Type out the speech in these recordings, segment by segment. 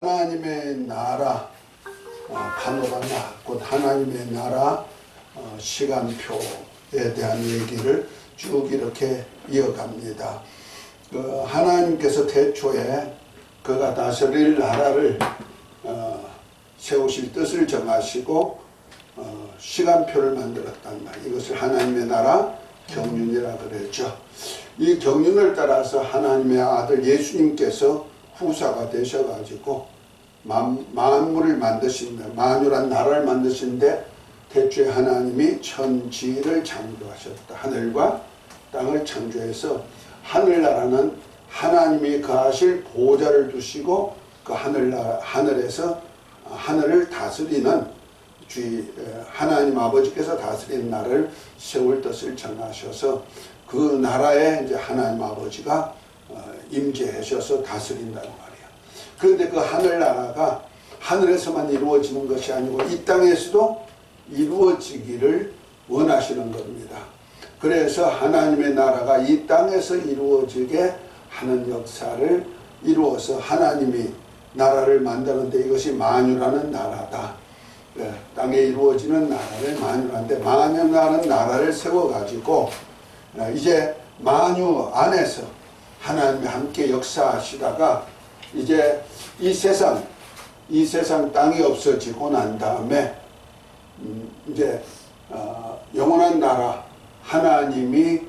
하나님의 나라 파노라마, 곧 하나님의 나라 시간표에 대한 얘기를 쭉 이렇게 이어갑니다. 하나님께서 태초에 그가 다스릴 나라를 세우실 뜻을 정하시고 시간표를 만들었단 말이에요. 이것을 하나님의 나라 경륜이라 그랬죠. 이 경륜을 따라서 하나님의 아들 예수님께서 후사가 되셔가지고 만물을 만드신다. 만유란 나라를 만드신데 태초에 하나님이 천지를 창조하셨다. 하늘과 땅을 창조해서 하늘나라는 하나님이 거하실 보좌를 두시고 그 하늘에서 하늘을 다스리는 하나님 아버지께서 다스리는 나라를 세울 뜻을 정하셔서 그 나라에 이제 하나님 아버지가 임재하셔서 다스린다는 말이에요. 그런데 그 하늘나라가 하늘에서만 이루어지는 것이 아니고 이 땅에서도 이루어지기를 원하시는 겁니다. 그래서 하나님의 나라가 이 땅에서 이루어지게 하는 역사를 이루어서 하나님이 나라를 만드는데 이것이 만유라는 나라다. 땅에 이루어지는 나라를 만유라는데 만유라는 나라를 세워가지고 이제 만유 안에서 하나님이 함께 역사하시다가 이제 이 세상 땅이 없어지고 난 다음에 이제 영원한 나라 하나님이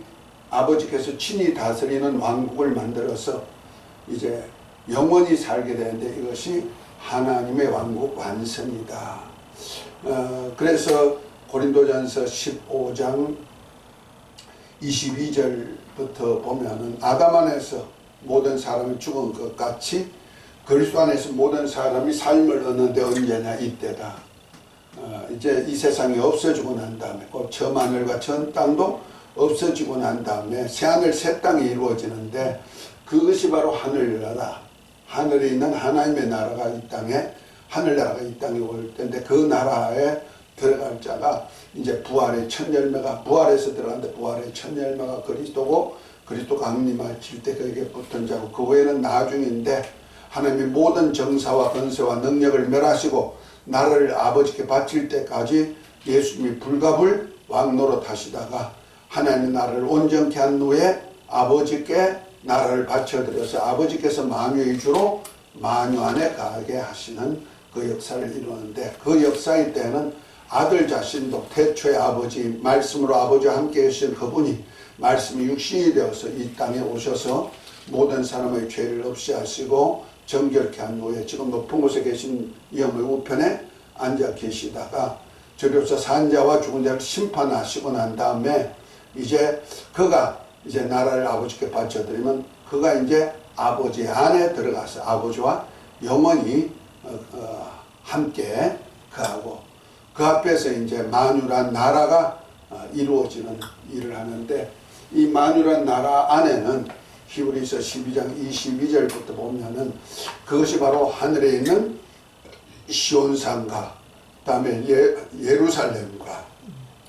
아버지께서 친히 다스리는 왕국을 만들어서 이제 영원히 살게 되는데 이것이 하나님의 왕국 완성이다. 그래서 고린도전서 15장 22절부터 보면은 아담 안에서 모든 사람이 죽은 것 같이 그리스도 안에서 모든 사람이 삶을 얻는데 언제냐 이때다. 이제 이 세상이 없어지고 난 다음에 곧 저 하늘과 전 땅도 없어지고 난 다음에 새하늘 새 땅이 이루어지는데 그것이 바로 하늘나라. 하늘에 있는 하나님의 나라가 이 땅에 하늘나라가 이 땅에 올 텐데 그 나라에 들어갈 자가 이제 부활의 첫 열매가 부활에서 들어가는데 부활의 첫 열매가 그리스도고 그리스도가 강림하실 때 그에게 붙은 자고 그 후에는 나중인데 하나님이 모든 정사와 권세와 능력을 멸하시고 나라를 아버지께 바칠 때까지 예수님이 불갑을 왕노릇 하시다가 하나님의 나라를 온전케 한 후에 아버지께 나라를 바쳐드려서 아버지께서 만유의 주로 만유 안에 가게 하시는 그 역사를 이루는데 그 역사의 때는 아들 자신도 태초의 아버지 말씀으로 아버지와 함께 계신 그분이 말씀이 육신이 되어서 이 땅에 오셔서 모든 사람의 죄를 없이 하시고 정결케 한 후에 지금 높은 곳에 계신 영의 우편에 앉아 계시다가 저리로서 산자와 죽은 자를 심판하시고 난 다음에 이제 그가 이제 나라를 아버지께 바쳐드리면 그가 이제 아버지 안에 들어가서 아버지와 영원히 함께 그하고 그 앞에서 이제 만유란 나라가 이루어지는 일을 하는데 이 만유란 나라 안에는 히브리서 12장 22절부터 보면은 그것이 바로 하늘에 있는 시온산과 그다음에 예루살렘과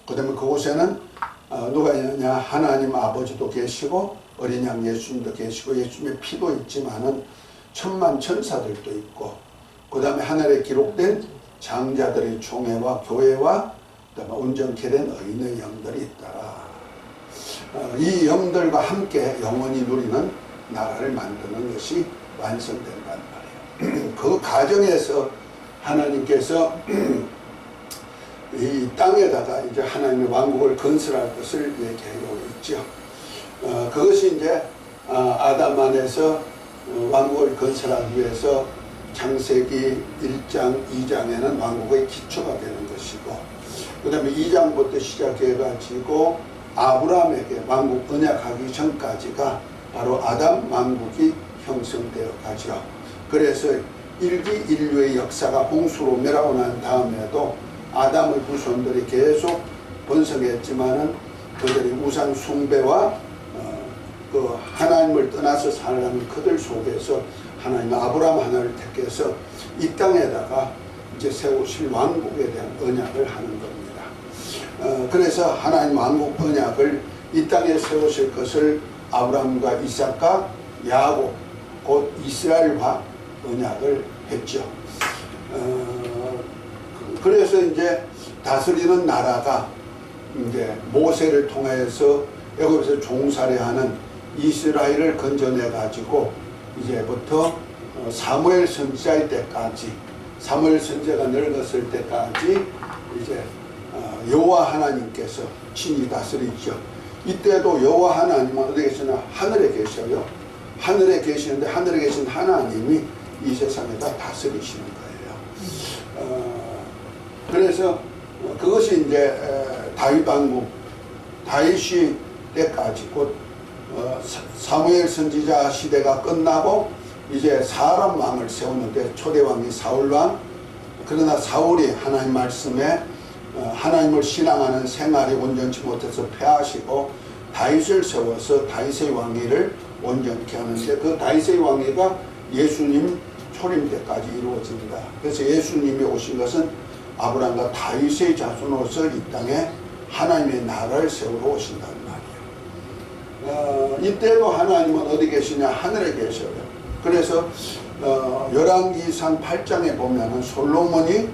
그다음에 그곳에는 누가 있느냐 하나님 아버지도 계시고 어린 양 예수님도 계시고 예수님의 피도 있지만은 천만 천사들도 있고 그다음에 하늘에 기록된 장자들의 총회와 교회와 그다음에 온전케 된 의인의 영들이 있더라. 이 영들과 함께 영원히 누리는 나라를 만드는 것이 완성된단 말이에요. 그 과정에서 하나님께서 이 땅에다가 이제 하나님의 왕국을 건설할 것을 얘기하고 있죠. 그것이 이제 아담 안에서 왕국을 건설하기 위해서 창세기 1장, 2장에는 왕국의 기초가 되는 것이고 그 다음에 2장부터 시작해가지고 아브라함에게 왕국 언약하기 전까지가 바로 아담 왕국이 형성되어 가죠. 그래서 일기 인류의 역사가 홍수로 멸하고 난 다음에도 아담의 후손들이 계속 번성했지만은 그들이 우상 숭배와 그 하나님을 떠나서 살아가는 그들 속에서 하나님 아브라함 하나를 택해서 이 땅에다가 이제 세우실 왕국에 대한 언약을 하는 겁니다. 그래서 하나님 왕국 언약을 이 땅에 세우실 것을 아브라함과 이삭과 야곱 곧 이스라엘과 언약을 했죠. 그래서 이제 다스리는 나라가 이제 모세를 통해서 애굽에서 종살이하는 이스라엘을 건져내 가지고 이제부터 사무엘 선지자의 때까지, 사무엘 선지자가 늙었을 때까지 이제 여호와 하나님께서 친히 다스리죠. 이때도 여호와 하나님은 어디 계시나? 하늘에 계셔요. 하늘에 계시는데 하늘에 계신 하나님이 이 세상에다 다스리시는 거예요. 그래서 그것이 이제 다윗 왕국, 다윗이 때까지 곧 사무엘 선지자 시대가 끝나고 이제 사람 왕을 세우는데 초대 왕이 사울 왕. 그러나 사울이 하나님 말씀에 하나님을 신앙하는 생활이 온전치 못해서 패하시고 다윗을 세워서 다윗의 왕위를 온전케 하는데 그 다윗의 왕위가 예수님 초림 때까지 이루어집니다. 그래서 예수님이 오신 것은 아브라함과 다윗의 자손으로서 이 땅에 하나님의 나라를 세우러 오신다는 말이에요. 이때도 하나님은 어디 계시냐? 하늘에 계셔요. 그래서 열왕기상 8장에 보면은 솔로몬이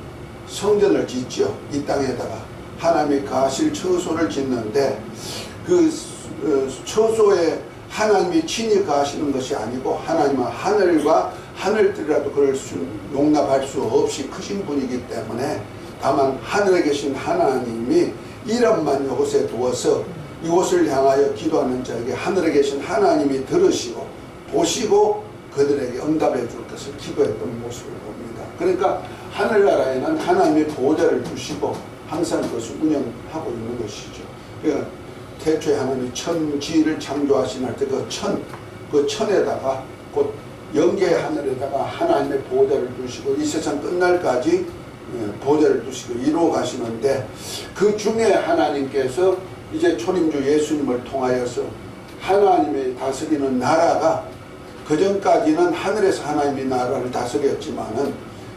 성전을 짓죠. 이 땅에다가 하나님이 거하실 처소를 짓는데 그 처소에 하나님이 친히 거하시는 것이 아니고 하나님은 하늘과 하늘들이라도 그걸 용납할 수 없이 크신 분이기 때문에 다만 하늘에 계신 하나님이 이름만 이곳에 두어서 이곳을 향하여 기도하는 자에게 하늘에 계신 하나님이 들으시고 보시고 그들에게 응답해 줄 것을 기도했던 모습을 봅니다. 그러니까 하늘나라에는 하나님의 보호자를 두시고 항상 그것을 운영하고 있는 것이죠. 그러니까 태초에 하나님이 천지를 창조하신 할 때 그 천에다가 곧 영계의 하늘에다가 하나님의 보호자를 두시고 이 세상 끝날까지 보호자를 두시고 이루어 가시는데 그 중에 하나님께서 이제 초림주 예수님을 통하여서 하나님의 다스리는 나라가 그전까지는 하늘에서 하나님의 나라를 다스렸지만은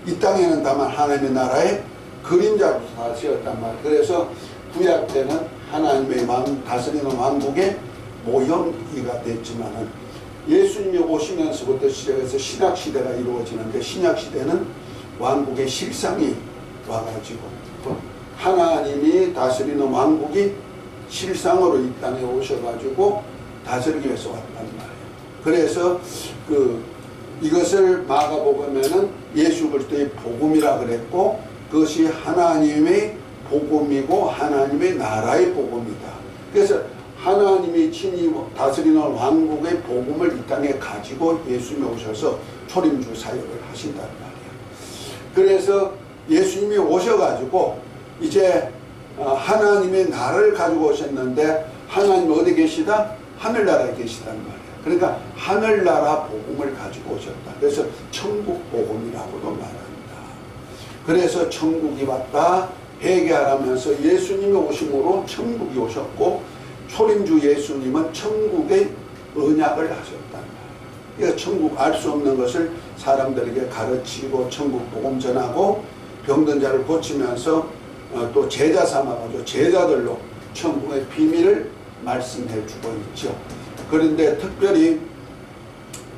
이 땅에는 다만 하나님의 나라의 그림자로 다스렸단 말이에요. 그래서 구약 때는 하나님의 다스리는 왕국의 모형이가 됐지만은 예수님이 오시면서부터 시작해서 신약시대가 이루어지는데 신약시대는 왕국의 실상이 와가지고 하나님이 다스리는 왕국이 실상으로 이 땅에 오셔가지고 다스리기 위해서 왔단 말이에요. 그래서 이것을 마가복음에는 예수 그리스도의 복음이라 그랬고 그것이 하나님의 복음이고 하나님의 나라의 복음이다. 그래서 하나님이 친히 다스리는 왕국의 복음을 이 땅에 가지고 예수님이 오셔서 초림주 사역을 하신단 말이에요. 그래서 예수님이 오셔가지고 이제 하나님의 나라를 가지고 오셨는데 하나님 어디 계시다? 하늘나라에 계시단 말이에요. 그러니까 하늘나라 복음을 가지고 오셨다. 그래서 천국 복음이라고도 말합니다. 그래서 천국이 왔다 회개하라면서 예수님이 오심으로 천국이 오셨고 초림주 예수님은 천국의 언약을 하셨단 말이에요. 그래서 천국 알 수 없는 것을 사람들에게 가르치고 천국 복음 전하고 병든 자를 고치면서 또 제자 삼아가지고 제자들로 천국의 비밀을 말씀해 주고 있죠. 그런데 특별히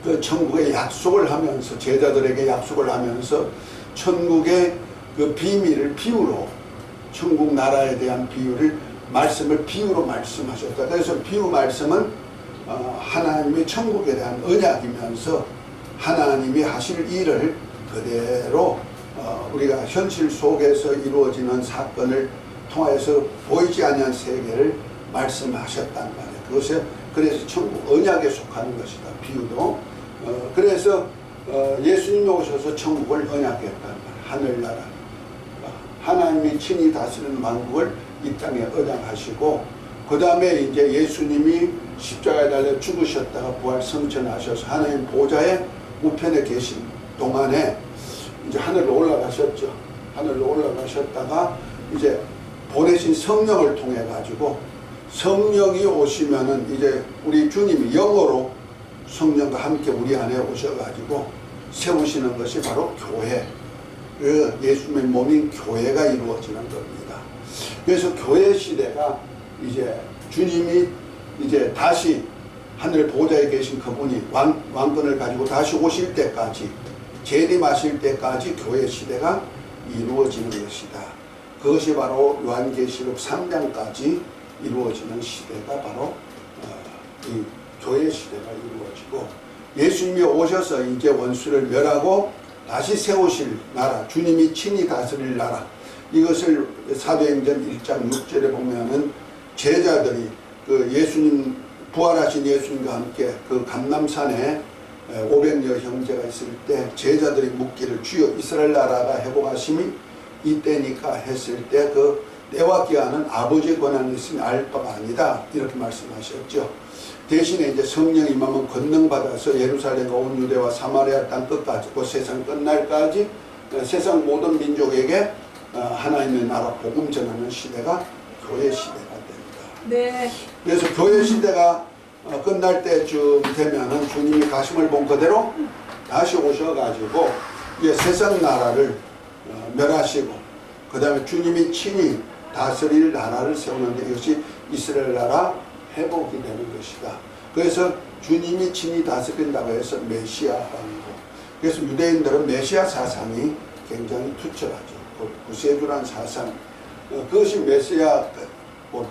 그 천국의 약속을 하면서 제자들에게 약속을 하면서 천국의 그 비밀을 비유로 천국 나라에 대한 비유를 말씀을 비유로 말씀하셨다. 그래서 비유 말씀은 하나님의 천국에 대한 언약이면서 하나님이 하실 일을 그대로 우리가 현실 속에서 이루어지는 사건을 통해서 보이지 않는 세계를 말씀하셨단 말이에요. 그것에 그래서 천국 언약에 속하는 것이다. 비유도. 그래서 예수님이 오셔서 천국을 언약했단 말이에요. 하늘나라. 하나님이 친히 다스리는 왕국을 이 땅에 언약하시고 그 다음에 이제 예수님이 십자가에 달려 죽으셨다가 부활 승천하셔서 하나님 보좌의 우편에 계신 동안에 이제 하늘로 올라가셨죠. 하늘로 올라가셨다가 이제 보내신 성령을 통해 가지고 성령이 오시면은 이제 우리 주님이 영으로 성령과 함께 우리 안에 오셔가지고 세우시는 것이 바로 교회. 그 예수님의 몸인 교회가 이루어지는 겁니다. 그래서 교회 시대가 이제 주님이 이제 다시 하늘 보좌에 계신 그분이 왕권을 가지고 다시 오실 때까지 재림하실 때까지 교회 시대가 이루어지는 것이다. 그것이 바로 요한계시록 3장까지 이루어지는 시대가 바로 이 교회 시대가 이루어지고, 예수님이 오셔서 이제 원수를 멸하고 다시 세우실 나라, 주님이 친히 다스릴 나라, 이것을 사도행전 1장 6절에 보면은 제자들이 그 예수님, 부활하신 예수님과 함께 그 감람산에 500여 형제가 있을 때 제자들이 묻기를, 주여 이스라엘 나라가 회복하심이 이때니까 했을 때 그 때와 기한은 아버지의 권한이 있으니 알 바가 아니다, 이렇게 말씀하셨죠. 대신에 이제 성령 임하면 권능 받아서 예루살렘과 온 유대와 사마리아 땅 끝까지, 그 세상 끝날까지 세상 모든 민족에게 하나님의 나라 복음 전하는 시대가 교회 시대가 됩니다. 네. 그래서 교회 시대가 끝날 때쯤 되면은 주님이 가심을 본 그대로 다시 오셔가지고 이제 세상 나라를 멸하시고, 그 다음에 주님이 친히 다스릴 나라를 세우는데, 이것이 이스라엘 나라 회복이 되는 것이다. 그래서 주님이 친히 다스린다고 해서 메시아 왕국. 그래서 유대인들은 메시아 사상이 굉장히 투철하죠. 구세주란 사상. 그것이 메시아,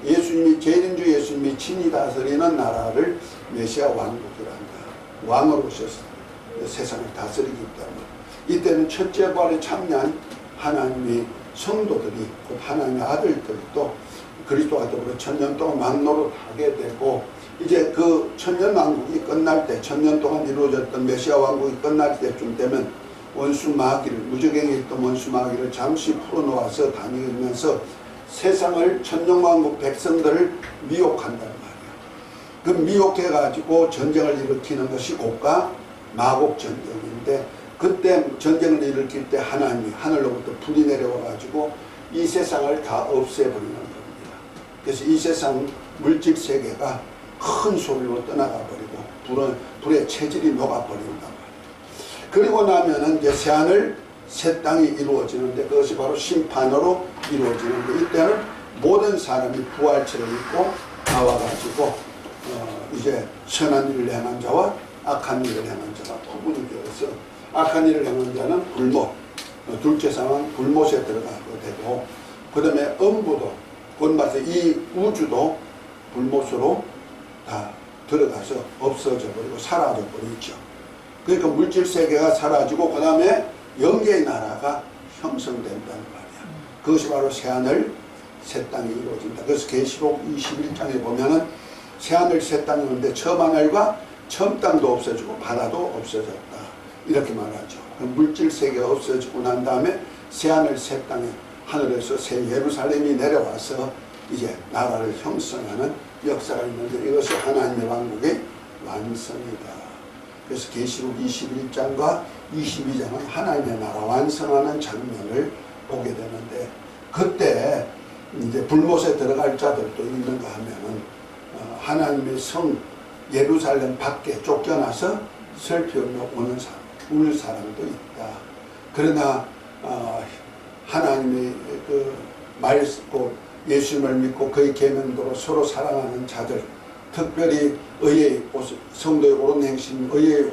예수님이, 재림주 예수님이 친히 다스리는 나라를 메시아 왕국이란다. 왕으로 오셔서 세상을 다스리기 때문에, 이때는 첫째 부활에 참여한 하나님의 성도들이, 곧 하나님의 아들들도 그리스도와 더불어 천년 동안 왕노릇 하게 되고, 이제 그 천년 왕국이 끝날 때, 천년 동안 이루어졌던 메시아 왕국이 끝날 때쯤 되면 원수 마귀를, 무적행에 있던 원수 마귀를 잠시 풀어놓아서 다니면서 세상을, 천년 왕국 백성들을 미혹한단 말이야. 그 미혹해가지고 전쟁을 일으키는 것이 고가 마곡 전쟁인데, 그때 전쟁을 일으킬 때 하나님이 하늘로부터 불이 내려와가지고 이 세상을 다 없애버리는 겁니다. 그래서 이 세상 물질 세계가 큰 소리로 떠나가 버리고 불의 체질이 녹아버린단 말이에요. 그리고 나면은 이제 새하늘 새 땅이 이루어지는데, 그것이 바로 심판으로 이루어지는데, 이때는 모든 사람이 부활체를 입고 나와가지고 이제 선한 일을 행한 자와 악한 일을 행한 자가 구분이 되어서, 악한 일을 행한 자는 불못, 둘째 상황 불못에 들어가게 되고, 그 다음에 음부도, 곧 말해서 이 우주도 불못으로 다 들어가서 없어져 버리고 사라져 버리죠. 그러니까 물질 세계가 사라지고, 그 다음에 영계의 나라가 형성된다는 말이야. 그것이 바로 새하늘 새 땅이 이루어진다. 그래서 계시록 21장에 보면은 새하늘 새 땅이 오는데 처음 하늘과 처음 땅도 없어지고 바다도 없어졌다, 이렇게 말하죠. 물질 세계가 없어지고 난 다음에 새하늘 새 땅에 하늘에서 새 예루살렘이 내려와서 이제 나라를 형성하는 역사가 있는데, 이것이 하나님의 왕국의 완성이다. 그래서 계시록 21장과 22장은 하나님의 나라 완성하는 장면을 보게 되는데, 그때 이제 불못에 들어갈 자들도 있는가 하면은 하나님의 성 예루살렘 밖에 쫓겨나서 슬피 오는 사람, 울 사람도 있다. 그러나 하나님의 그 말씀, 예수님을 믿고 그의 계명대로 서로 사랑하는 자들, 특별히 의의 성도의 옳은 행실, 의의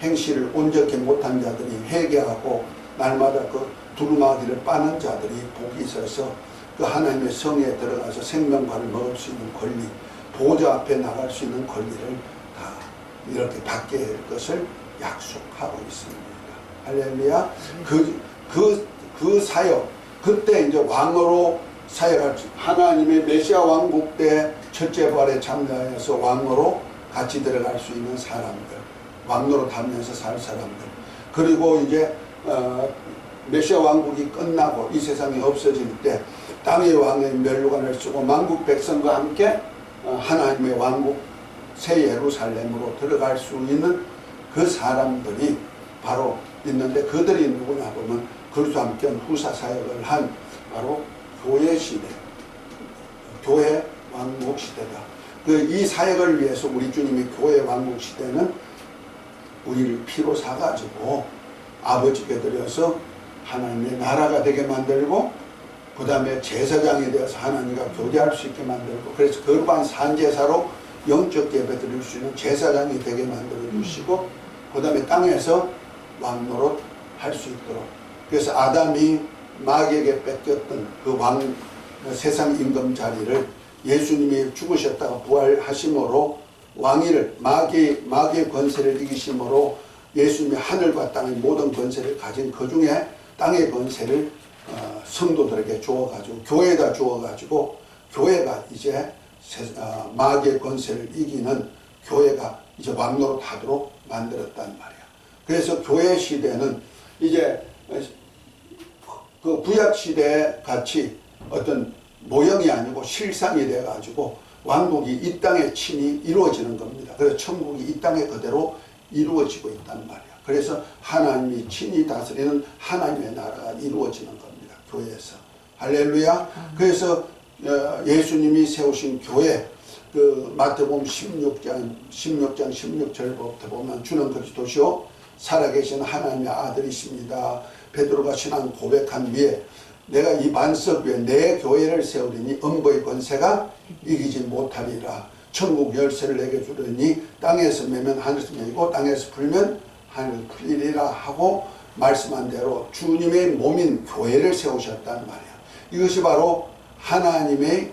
행실을 온전히 못한 자들이 회개하고 날마다 그 두루마기를 빠는 자들이 복이 있어서 그 하나님의 성에 들어가서 생명과를 먹을 수 있는 권리, 보좌 앞에 나갈 수 있는 권리를 다 이렇게 받게 될 것을 약속하고 있습니다. 할렐루야. 그 사역, 그때 이제 왕으로 사역할 하나님의 메시아 왕국 때 첫째 부활에 참여해서 왕으로 같이 들어갈 수 있는 사람들, 왕으로 다니면서 살 사람들, 그리고 이제 메시아 왕국이 끝나고 이 세상이 없어질 때 땅의 왕의 멸류관을 쓰고 만국 백성과 함께 하나님의 왕국 새 예루살렘으로 들어갈 수 있는 그 사람들이 바로 있는데, 그들이 누구냐 보면 그리스도 함께 후사 사역을 한 바로 교회 시대, 교회 왕국 시대다. 이 사역을 위해서 우리 주님이 교회 왕국 시대는 우리를 피로 사가지고 아버지께 드려서 하나님의 나라가 되게 만들고, 그 다음에 제사장이 되어서 하나님과 교제할 수 있게 만들고, 그래서 거룩한 산제사로 영적 예배 드릴 수 있는 제사장이 되게 만들어 주시고, 그 다음에 땅에서 왕노릇 할 수 있도록. 그래서 아담이 마귀에게 뺏겼던 그 세상 임금 자리를 예수님이 죽으셨다가 부활하심으로 왕위를 마귀의 권세를 이기심으로 예수님이 하늘과 땅의 모든 권세를 가진 그 중에 땅의 권세를 성도들에게 주어가지고 교회에다 주어가지고 교회가 이제 마귀의 권세를 이기는 교회가 이제 왕노릇 하도록 만들었단 말이야. 그래서 교회 시대는 이제 그 구약 시대 같이 어떤 모형이 아니고 실상이 돼가지고 왕국이 이 땅에 친히 이루어지는 겁니다. 그래서 천국이 이 땅에 그대로 이루어지고 있단 말이야. 그래서 하나님이 친히 다스리는 하나님의 나라가 이루어지는 겁니다. 교회에서. 할렐루야. 그래서 예수님이 세우신 교회, 그 마태복음 16장 16절부터 보면 주는 그리스도시요 살아계신 하나님의 아들이십니다. 베드로가 신앙 고백한 위에 내가 이 반석 위에 내 교회를 세우리니 음부의 권세가 이기지 못하리라. 천국 열쇠를 내게 주려니 땅에서 매면 하늘에서 매이고 땅에서 풀면 하늘 풀리리라 하고 말씀한 대로 주님의 몸인 교회를 세우셨단 말이야. 이것이 바로 하나님의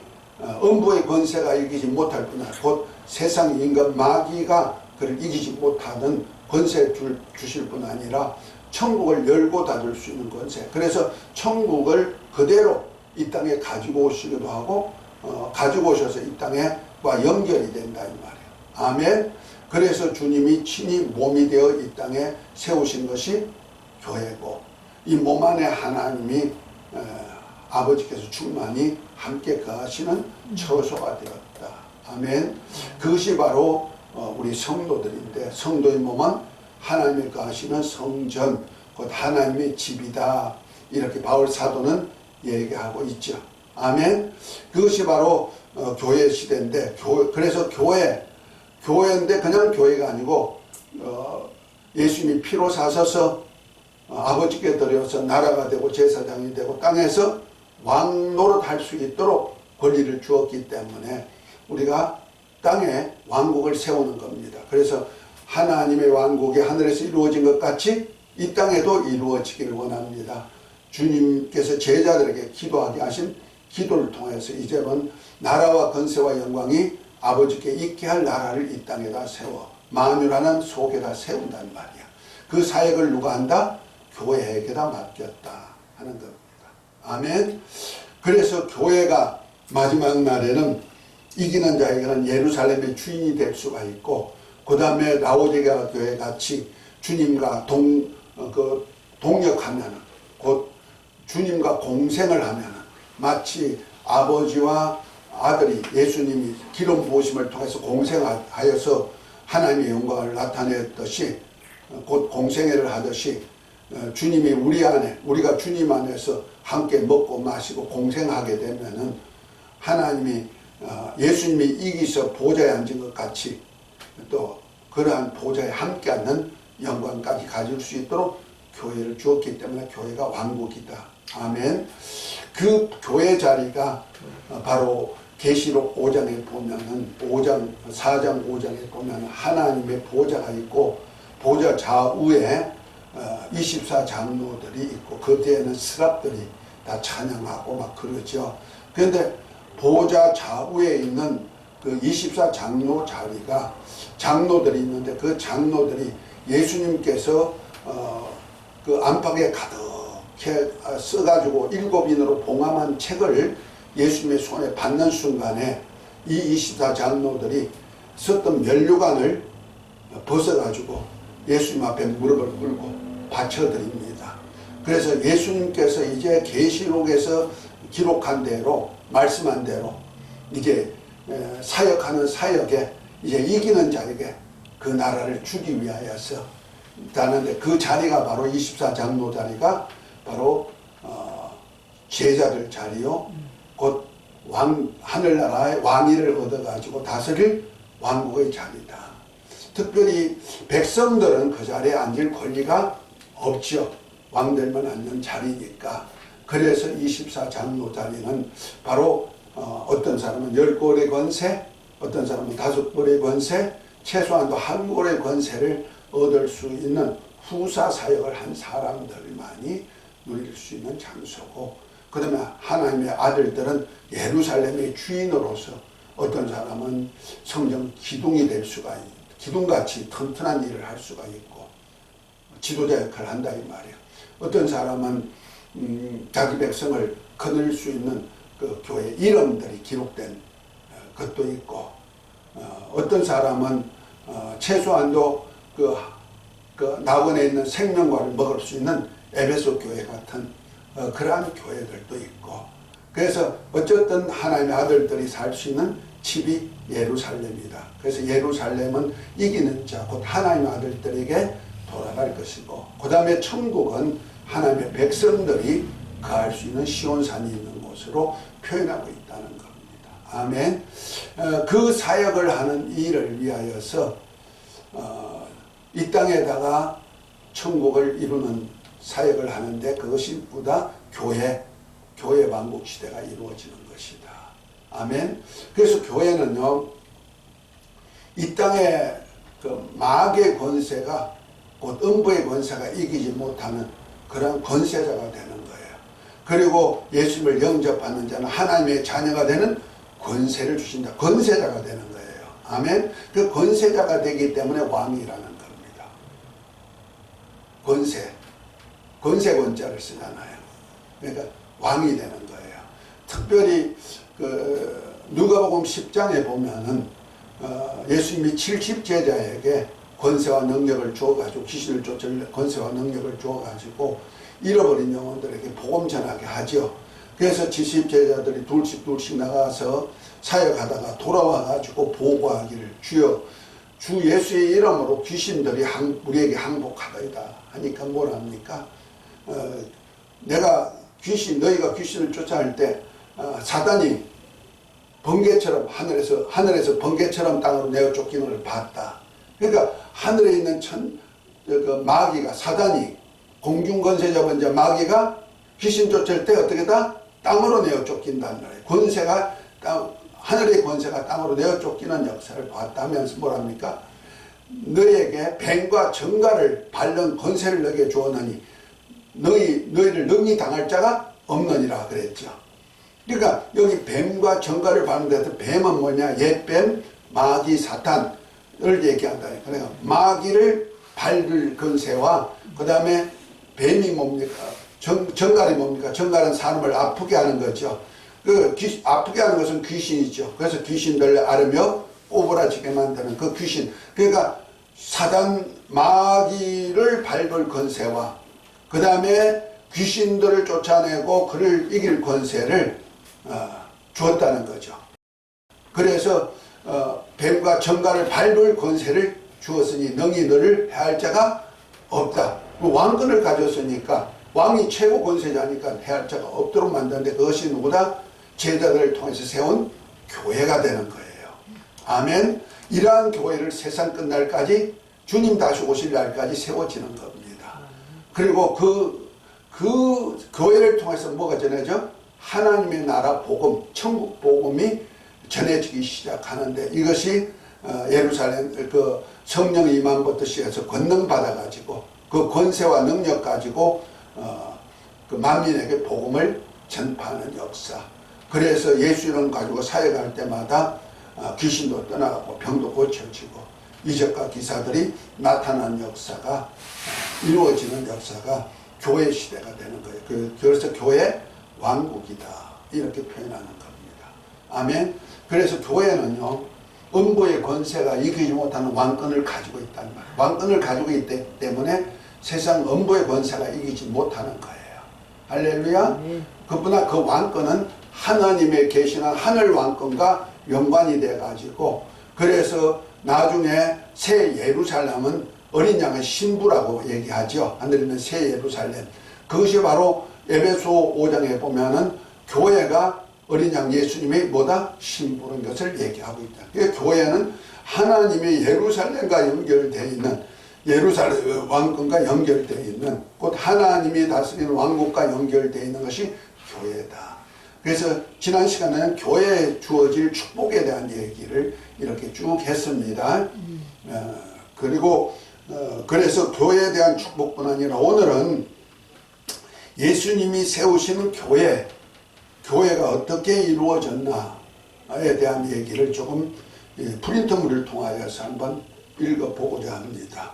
음부의 권세가 이기지 못할 뿐 아니라 곧 세상 임금 마귀가 그를 이기지 못하는 권세 주실 뿐 아니라 천국을 열고 닫을 수 있는 권세. 그래서 천국을 그대로 이 땅에 가지고 오시기도 하고 가지고 오셔서 이 땅에와 연결이 된다 이 말이에요. 아멘. 그래서 주님이 친히 몸이 되어 이 땅에 세우신 것이 교회고 이 몸 안에 하나님이 아버지께서 충만히 함께 거하시는 처소가 되었다. 아멘. 그것이 바로 우리 성도들인데 성도의 몸은 하나님이 거하시는 성전, 곧 하나님의 집이다. 이렇게 바울 사도는 얘기하고 있죠. 아멘. 그것이 바로 교회 시대인데 그래서 교회인데 그냥 교회가 아니고 예수님이 피로 사셔서 아버지께 드려서 나라가 되고 제사장이 되고 땅에서 왕노릇 할 수 있도록 권리를 주었기 때문에 우리가 땅에 왕국을 세우는 겁니다. 그래서 하나님의 왕국이 하늘에서 이루어진 것 같이 이 땅에도 이루어지기를 원합니다. 주님께서 제자들에게 기도하게 하신 기도를 통해서 이제는 나라와 권세와 영광이 아버지께 있게 할 나라를 이 땅에다 세워 만유라는 속에다 세운단 말이야. 그 사역을 누가 한다? 교회에게다 맡겼다 하는 겁니다. 아멘. 그래서 교회가 마지막 날에는 이기는 자에게는 예루살렘의 주인이 될 수가 있고 그 다음에 라오디게아 교회 같이 주님과 동역하면 곧 주님과 공생을 하면 마치 아버지와 아들이 예수님이 기름 부으심을 통해서 공생하여서 하나님의 영광을 나타냈듯이 곧 공생회를 하듯이 주님이 우리 안에 우리가 주님 안에서 함께 먹고 마시고 공생하게 되면은 하나님이 예수님이 이기서 보좌에 앉은 것 같이 또 그러한 보좌에 함께 앉는 영광까지 가질 수 있도록 교회를 주었기 때문에 교회가 왕국이다. 아멘. 그 교회 자리가 바로 계시록 5장에 보면은 4장 5장에 보면 하나님의 보좌가 있고 보좌 좌우에 24장로들이 있고 그 뒤에는 스랍들이 다 찬양하고 막 그러죠. 그런데 보좌 좌우에 있는 그 24장로 자리가 장로들이 있는데 그 장로들이 예수님께서 그 안팎에 가득해 써가지고 7인으로 봉함한 책을 예수님의 손에 받는 순간에 이 24장로들이 썼던 면류관을 벗어가지고 예수님 앞에 무릎을 꿇고 바쳐드립니다. 그래서 예수님께서 이제 계시록에서 기록한 대로 말씀한 대로 이제 사역하는 사역에 이제 이기는 자에게 그 나라를 주기 위하여서 다는데 그 자리가 바로 24장로 자리가 바로 제자들 자리요 곧 하늘나라의 왕위를 얻어가지고 다스릴 왕국의 자리다. 특별히 백성들은 그 자리에 앉을 권리가 없죠. 왕들만 앉는 자리니까. 그래서 24장로 자리는 바로 어떤 사람은 10골의 권세, 어떤 사람은 5골의 권세, 최소한도 1골의 권세를 얻을 수 있는 후사 사역을 한 사람들만이 누릴 수 있는 장소고, 그 다음에 하나님의 아들들은 예루살렘의 주인으로서 어떤 사람은 성전 기둥이 될 수가 있고, 기둥같이 튼튼한 일을 할 수가 있고, 지도자 역할을 한다 이 말이에요. 어떤 사람은 자기 백성을 거둘 수 있는 그 교회 이름들이 기록된 것도 있고, 어떤 사람은 최소한도 그 낙원에 있는 생명과를 먹을 수 있는 에베소 교회 같은 그러한 교회들도 있고, 그래서 어쨌든 하나님의 아들들이 살 수 있는 집이 예루살렘이다. 그래서 예루살렘은 이기는 자, 곧 하나님의 아들들에게 돌아갈 것이고, 그 다음에 천국은 하나님의 백성들이 거할 수 있는 시온산이 있는 곳으로 표현하고 있다는 겁니다. 아멘. 그 사역을 하는 일을 위하여서 이 땅에다가 천국을 이루는 사역을 하는데, 그것이 보다 교회 왕국 시대가 이루어지는 것이다. 아멘. 그래서 교회는요, 이 땅에 그 마귀의 권세가, 곧 음부의 권세가 이기지 못하는 그런 권세자가 되는 거예요. 그리고 예수님을 영접하는 자는 하나님의 자녀가 되는 권세를 주신다. 권세자가 되는 거예요. 아멘. 그 권세자가 되기 때문에 왕이라는 겁니다. 권세권자를 쓰잖아요. 그러니까 왕이 되는 거예요. 특별히 누가복음 10장에 보면은 예수님이 70제자에게 권세와 능력을 주어가지고, 귀신을 쫓을 권세와 능력을 주어가지고 잃어버린 영혼들에게 복음 전하게 하죠. 그래서 70제자들이 둘씩 나가서 사역하다가 돌아와가지고 보고하기를, 주여 주 예수의 이름으로 귀신들이 우리에게 항복하다이다 하니까 뭐랍니까? 너희가 귀신을 쫓아낼 때 사단이 번개처럼 하늘에서 번개처럼 땅으로 내어 쫓기는 걸 봤다. 그러니까 하늘에 있는 마귀가, 사단이, 공중권세자 이제 마귀가 귀신 쫓을 때 어떻게 다 땅으로 내어 쫓긴다는 거예요. 하늘의 권세가 땅으로 내어 쫓기는 역사를 봤다 하면서 뭐랍니까? 너희에게 뱀과 정갈을 밟는 권세를 너희에게 주었느니 너희를 능히 당할 자가 없느니라 그랬죠. 그러니까 여기 뱀과 정갈을 밟는 데서 뱀은 뭐냐? 옛뱀, 마귀, 사탄을 얘기한다. 그러니까 마귀를 밟을 권세와, 그 다음에 뱀이 뭡니까? 정갈이 뭡니까? 정갈은 사람을 아프게 하는 거죠. 아프게 하는 것은 귀신이죠. 그래서 귀신들을 앓으며 오그라지게 만드는 그 귀신. 그러니까 사단, 마귀를 밟을 권세와, 그 다음에 귀신들을 쫓아내고 그를 이길 권세를 주었다는 거죠. 그래서 뱀과 정갈을 밟을 권세를 주었으니 능히 너를 해할 자가 없다. 왕권을 가졌으니까, 왕이 최고 권세자니까 해할 자가 없도록 만드는데, 그것이 누구다? 제자들을 통해서 세운 교회가 되는 거예요. 아멘. 이러한 교회를 세상 끝날까지, 주님 다시 오실 날까지 세워지는 겁니다. 그리고 그 교회를 통해서 뭐가 전해져? 하나님의 나라 복음, 천국 복음이 전해지기 시작하는데, 이것이 예루살렘 그 성령 임함부터 시작해서 권능 받아가지고 그 권세와 능력 가지고 그 만민에게 복음을 전파하는 역사. 그래서 예수 이름 가지고 사역할 때마다 귀신도 떠나가고 병도 고쳐지고 이적과 기사들이 나타난 역사가 이루어지는 역사가 교회 시대가 되는 거예요. 그래서 교회 왕국이다 이렇게 표현하는 겁니다. 아멘. 그래서 교회는요, 음부의 권세가 이기지 못하는 왕권을 가지고 있다는 말이에요. 왕권을 가지고 있기 때문에 세상 음부의 권세가 이기지 못하는 거예요. 할렐루야. 그러나 그 왕권은 하나님의 계시는 하늘 왕권과 연관이 돼 가지고, 그래서 나중에 새 예루살렘은 어린 양의 신부라고 얘기하죠. 하늘에 있는 새 예루살렘. 그것이 바로 에베소 5장에 보면은 교회가 어린 양 예수님의 뭐다? 신부인 것을 얘기하고 있다. 그러니까 교회는 하나님의 예루살렘과 연결되어 있는, 예루살렘 왕권과 연결되어 있는, 곧 하나님이 다스리는 왕국과 연결되어 있는 것이 교회다. 그래서 지난 시간에는 교회에 주어질 축복에 대한 얘기를 이렇게 쭉 했습니다. 그리고 그래서 교회에 대한 축복뿐 아니라 오늘은 예수님이 세우시는 교회가 어떻게 이루어졌나에 대한 얘기를 조금 프린트물을 통하여서 한번 읽어보고자 합니다.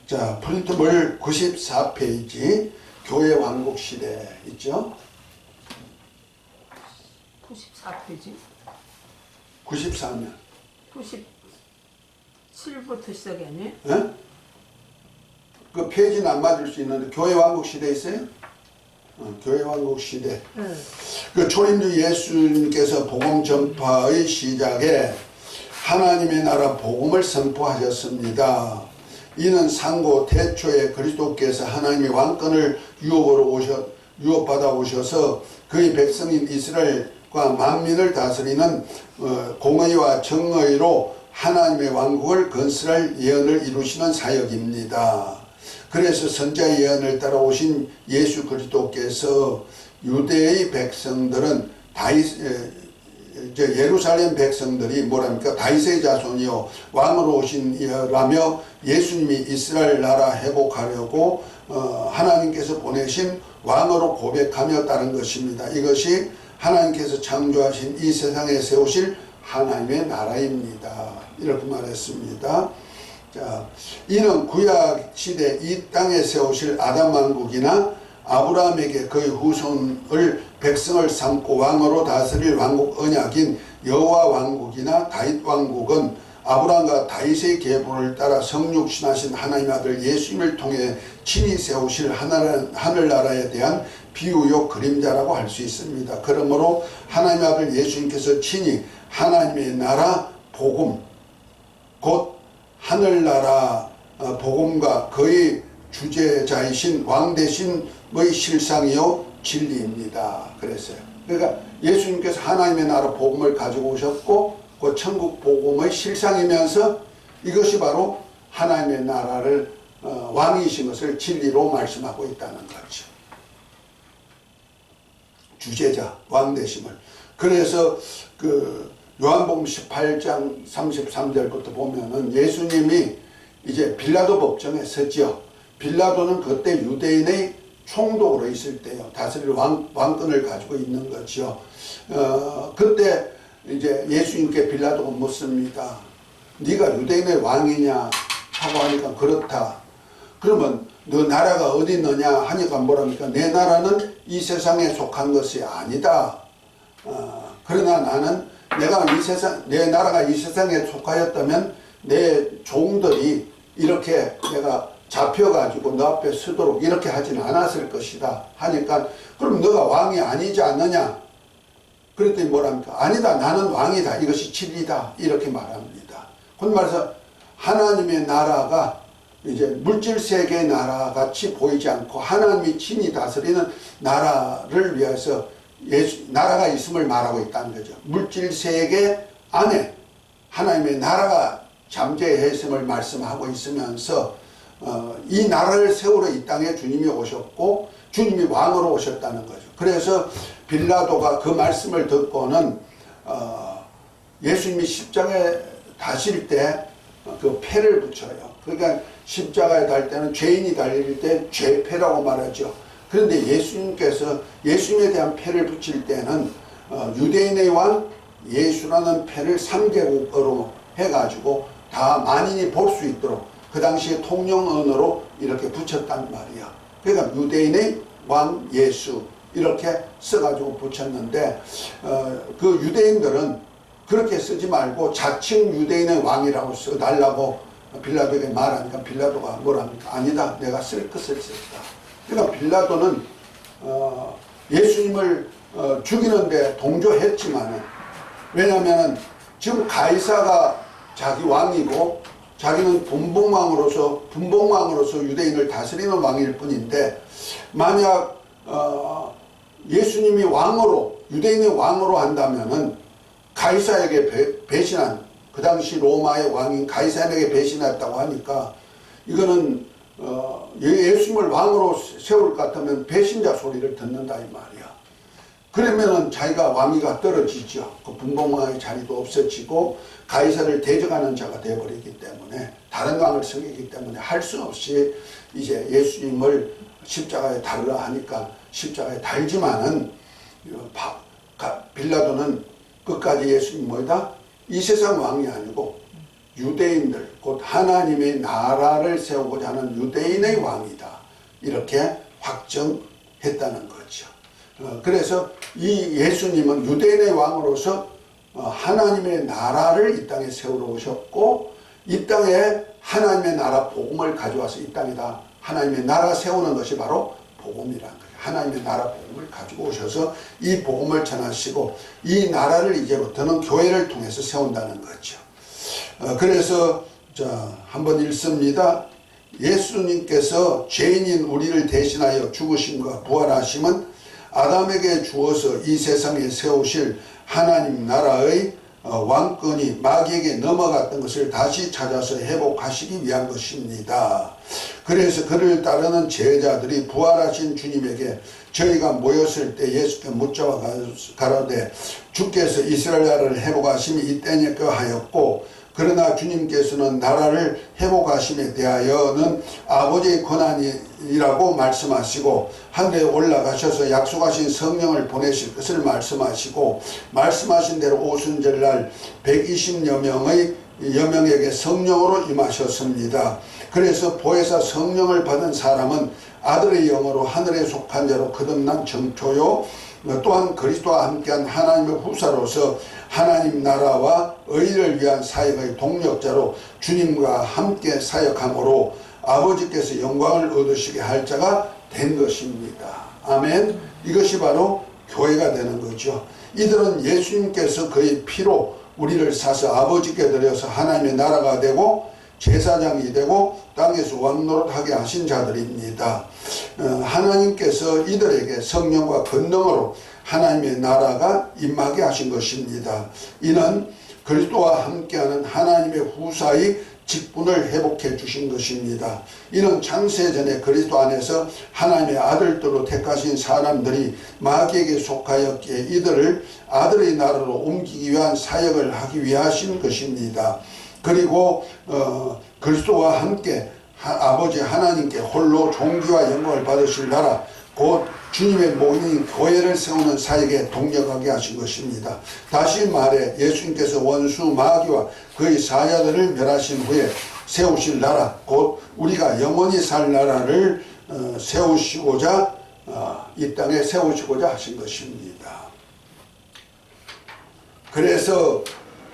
자, 프린트물 94페이지 교회 왕국 시대 있죠? 94페이지? 94면 97부터 시작이 아니에요? 네? 그 페이지는 안 맞을 수 있는데 교회 왕국 시대 있어요? 교회 왕국 시대. 네. 그 초림주 예수님께서 복음 전파의 시작에 하나님의 나라 복음을 선포하셨습니다. 이는 상고 태초에 그리스도께서 하나님의 왕권을 유업받아 오셔서 그의 백성인 이스라엘과 만민을 다스리는 공의와 정의로 하나님의 왕국을 건설할 예언을 이루시는 사역입니다. 그래서 선자 예언을 따라 오신 예수 그리스도께서 유대의 백성들은 예루살렘 백성들이 뭐랍니까? 다윗의 자손이요 왕으로 오신이라며 예수님이 이스라엘 나라 회복하려고 하나님께서 보내신 왕으로 고백하며 따른 것입니다. 이것이 하나님께서 창조하신 이 세상에 세우실 하나님의 나라입니다. 이렇게 말했습니다. 자, 이는 구약 시대 이 땅에 세우실 아담 왕국이나 아브라함에게 그의 후손을 백성을 삼고 왕으로 다스릴 왕국 언약인 여호와 왕국이나 다윗 왕국은 아브라함과 다윗의 계보를 따라 성육신하신 하나님의 아들 예수님을 통해 친히 세우실 하늘나라에 대한 비유요 그림자라고 할 수 있습니다. 그러므로 하나님의 아들 예수님께서 친히 하나님의 나라 복음 곧 하늘나라 복음과 그의 주제자이신 왕 대신의 실상이요 진리입니다. 그랬어요. 그러니까 예수님께서 하나님의 나라 복음을 가지고 오셨고 그 천국 복음의 실상이면서 이것이 바로 하나님의 나라를 왕이신 것을 진리로 말씀하고 있다는 거죠. 주제자, 왕 되심을. 그래서 그 요한복음 18장 33절부터 보면은 예수님이 이제 빌라도 법정에 섰죠. 빌라도는 그때 유대인의 총독으로 있을 때요. 다스릴 왕권을 가지고 있는 거죠. 그때 이제 예수님께 빌라도가 묻습니다. 네가 유대인의 왕이냐 하고 하니까 그렇다. 그러면 너 나라가 어디 있느냐 하니까 뭐랍니까? 내 나라는 이 세상에 속한 것이 아니다. 그러나 나는 내 나라가 이 세상에 속하였다면 내 종들이 이렇게 내가 잡혀가지고 너 앞에 서도록 이렇게 하진 않았을 것이다 하니까 그럼 너가 왕이 아니지 않느냐? 그랬더니 뭐랍니까? 아니다, 나는 왕이다, 이것이 진리다, 이렇게 말합니다. 곧 말해서 하나님의 나라가 이제 물질 세계의 나라 같이 보이지 않고 하나님이 친히 다스리는 나라를 위해서 나라가 있음을 말하고 있다는 거죠. 물질 세계 안에 하나님의 나라가 잠재했음을 말씀하고 있으면서 이 나라를 세우러 이 땅에 주님이 오셨고 주님이 왕으로 오셨다는 거죠. 그래서 빌라도가 그 말씀을 듣고는 예수님이 십자가에 다실 때 그 패를 붙여요. 그러니까 십자가에 달 때는 죄인이 달릴 때 죄패라고 말하죠. 그런데 예수님께서 예수님에 대한 패를 붙일 때는 유대인의 왕 예수라는 패를 3개국어로 해가지고 다 만인이 볼 수 있도록 그 당시에 통용 언어로 이렇게 붙였단 말이야. 그러니까 유대인의 왕 예수 이렇게 써가지고 붙였는데 그 유대인들은 그렇게 쓰지 말고 자칭 유대인의 왕이라고 써달라고 빌라도에게 말하니까 빌라도가 뭐랍니까? 아니다, 내가 쓸 것을 썼다. 그러니까 빌라도는 예수님을 죽이는데 동조했지만은 왜냐하면 지금 가이사가 자기 왕이고 자기는 분봉왕으로서 유대인을 다스리는 왕일 뿐인데 만약 예수님이 유대인의 왕으로 한다면은 가이사에게 배신한 그 당시 로마의 왕인 가이사에게 배신했다고 하니까 이거는 예수님을 왕으로 세울 것 같으면 배신자 소리를 듣는다 이 말이야. 그러면은 자기가 왕위가 떨어지죠. 그 분봉왕의 자리도 없어지고 가이사를 대적하는 자가 되어버리기 때문에 다른 왕을 섬기기 때문에 할 수 없이 이제 예수님을 십자가에 달으라 하니까 십자가에 달지만은 빌라도는 끝까지 예수님 뭐다? 이 세상 왕이 아니고 유대인들 곧 하나님의 나라를 세우고자 하는 유대인의 왕이다. 이렇게 확정했다는 거죠. 그래서 이 예수님은 유대인의 왕으로서 하나님의 나라를 이 땅에 세우러 오셨고 이 땅에 하나님의 나라 복음을 가져와서 이 땅에다 하나님의 나라 세우는 것이 바로 복음이라는 거예요. 하나님의 나라 복음을 가지고 오셔서 이 복음을 전하시고 이 나라를 이제부터는 교회를 통해서 세운다는 거죠. 그래서 한번 읽습니다. 예수님께서 죄인인 우리를 대신하여 죽으심과 부활하심은 아담에게 주어서 이 세상에 세우실 하나님 나라의 왕권이 마귀에게 넘어갔던 것을 다시 찾아서 회복하시기 위한 것입니다. 그래서 그를 따르는 제자들이 부활하신 주님에게 저희가 모였을 때 예수께 묻자와 가라되 주께서 이스라엘 나라를 회복하심이 이때니까 하였고 그러나 주님께서는 나라를 회복하심에 대하여는 아버지의 권한이라고 말씀하시고 하늘에 올라가셔서 약속하신 성령을 보내실 것을 말씀하시고 말씀하신 대로 오순절날 120여 명의 여명에게 성령으로 임하셨습니다. 그래서 보혜사 성령을 받은 사람은 아들의 영으로 하늘에 속한 자로 거듭난 정초요 또한 그리스도와 함께한 하나님의 후사로서 하나님 나라와 의를 위한 사역의 동력자로 주님과 함께 사역함으로 아버지께서 영광을 얻으시게 할 자가 된 것입니다. 아멘. 이것이 바로 교회가 되는 거죠. 이들은 예수님께서 그의 피로 우리를 사서 아버지께 드려서 하나님의 나라가 되고 제사장이 되고 땅에서 왕노릇하게 하신 자들입니다. 하나님께서 이들에게 성령과 권능으로 하나님의 나라가 임하게 하신 것입니다. 이는 그리스도와 함께하는 하나님의 후사의 직분을 회복해 주신 것입니다. 이는 창세전에 그리스도 안에서 하나님의 아들들로 택하신 사람들이 마귀에게 속하였기에 이들을 아들의 나라로 옮기기 위한 사역을 하기 위하신 것입니다. 그리고 그리스도와 함께 아버지 하나님께 홀로 존귀와 영광을 받으실 나라 곧 주님의 모인 교회를 세우는 사역에 동력하게 하신 것입니다. 다시 말해 예수님께서 원수 마귀와 그의 사자들을 멸하신 후에 세우실 나라 곧 우리가 영원히 살 나라를 세우시고자 이 땅에 세우시고자 하신 것입니다. 그래서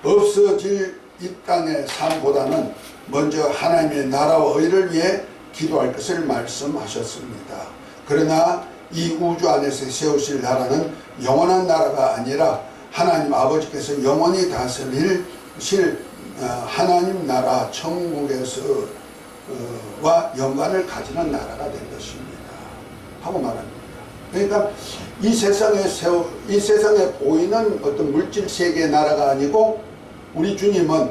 없어질 이 땅의 삶보다는 먼저 하나님의 나라와 의를 위해 기도할 것을 말씀하셨습니다. 그러나 이 우주 안에서 세우실 나라는 영원한 나라가 아니라 하나님 아버지께서 영원히 다스릴 하나님 나라 천국에서와 연관을 가지는 나라가 된 것입니다. 하고 말합니다. 그러니까 이 세상에 보이는 어떤 물질 세계의 나라가 아니고 우리 주님은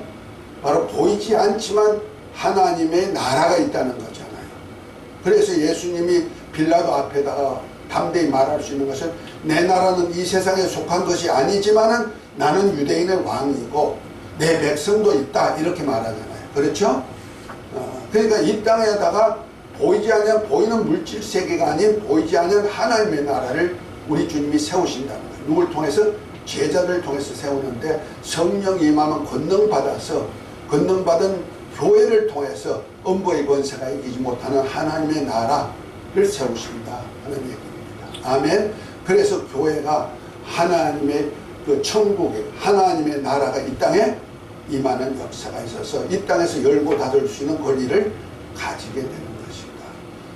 바로 보이지 않지만 하나님의 나라가 있다는 거잖아요. 그래서 예수님이 빌라도 앞에다가 담대히 말할 수 있는 것은 내 나라는 이 세상에 속한 것이 아니지만은 나는 유대인의 왕이고 내 백성도 있다 이렇게 말하잖아요. 그렇죠? 그러니까 이 땅에다가 보이지 않는 보이는 물질 세계가 아닌 보이지 않는 하나님의 나라를 우리 주님이 세우신다는 거예요. 누굴 통해서? 제자를 통해서 세우는데 성령이 임하면 권능받은 교회를 통해서 음부의 권세가 이기지 못하는 하나님의 나라를 세우신다 하는 얘기입니다. 아멘. 그래서 교회가 하나님의 그 천국의 하나님의 나라가 이 땅에 임하는 역사가 있어서 이 땅에서 열고 닫을 수 있는 권리를 가지게 되는 것입니다.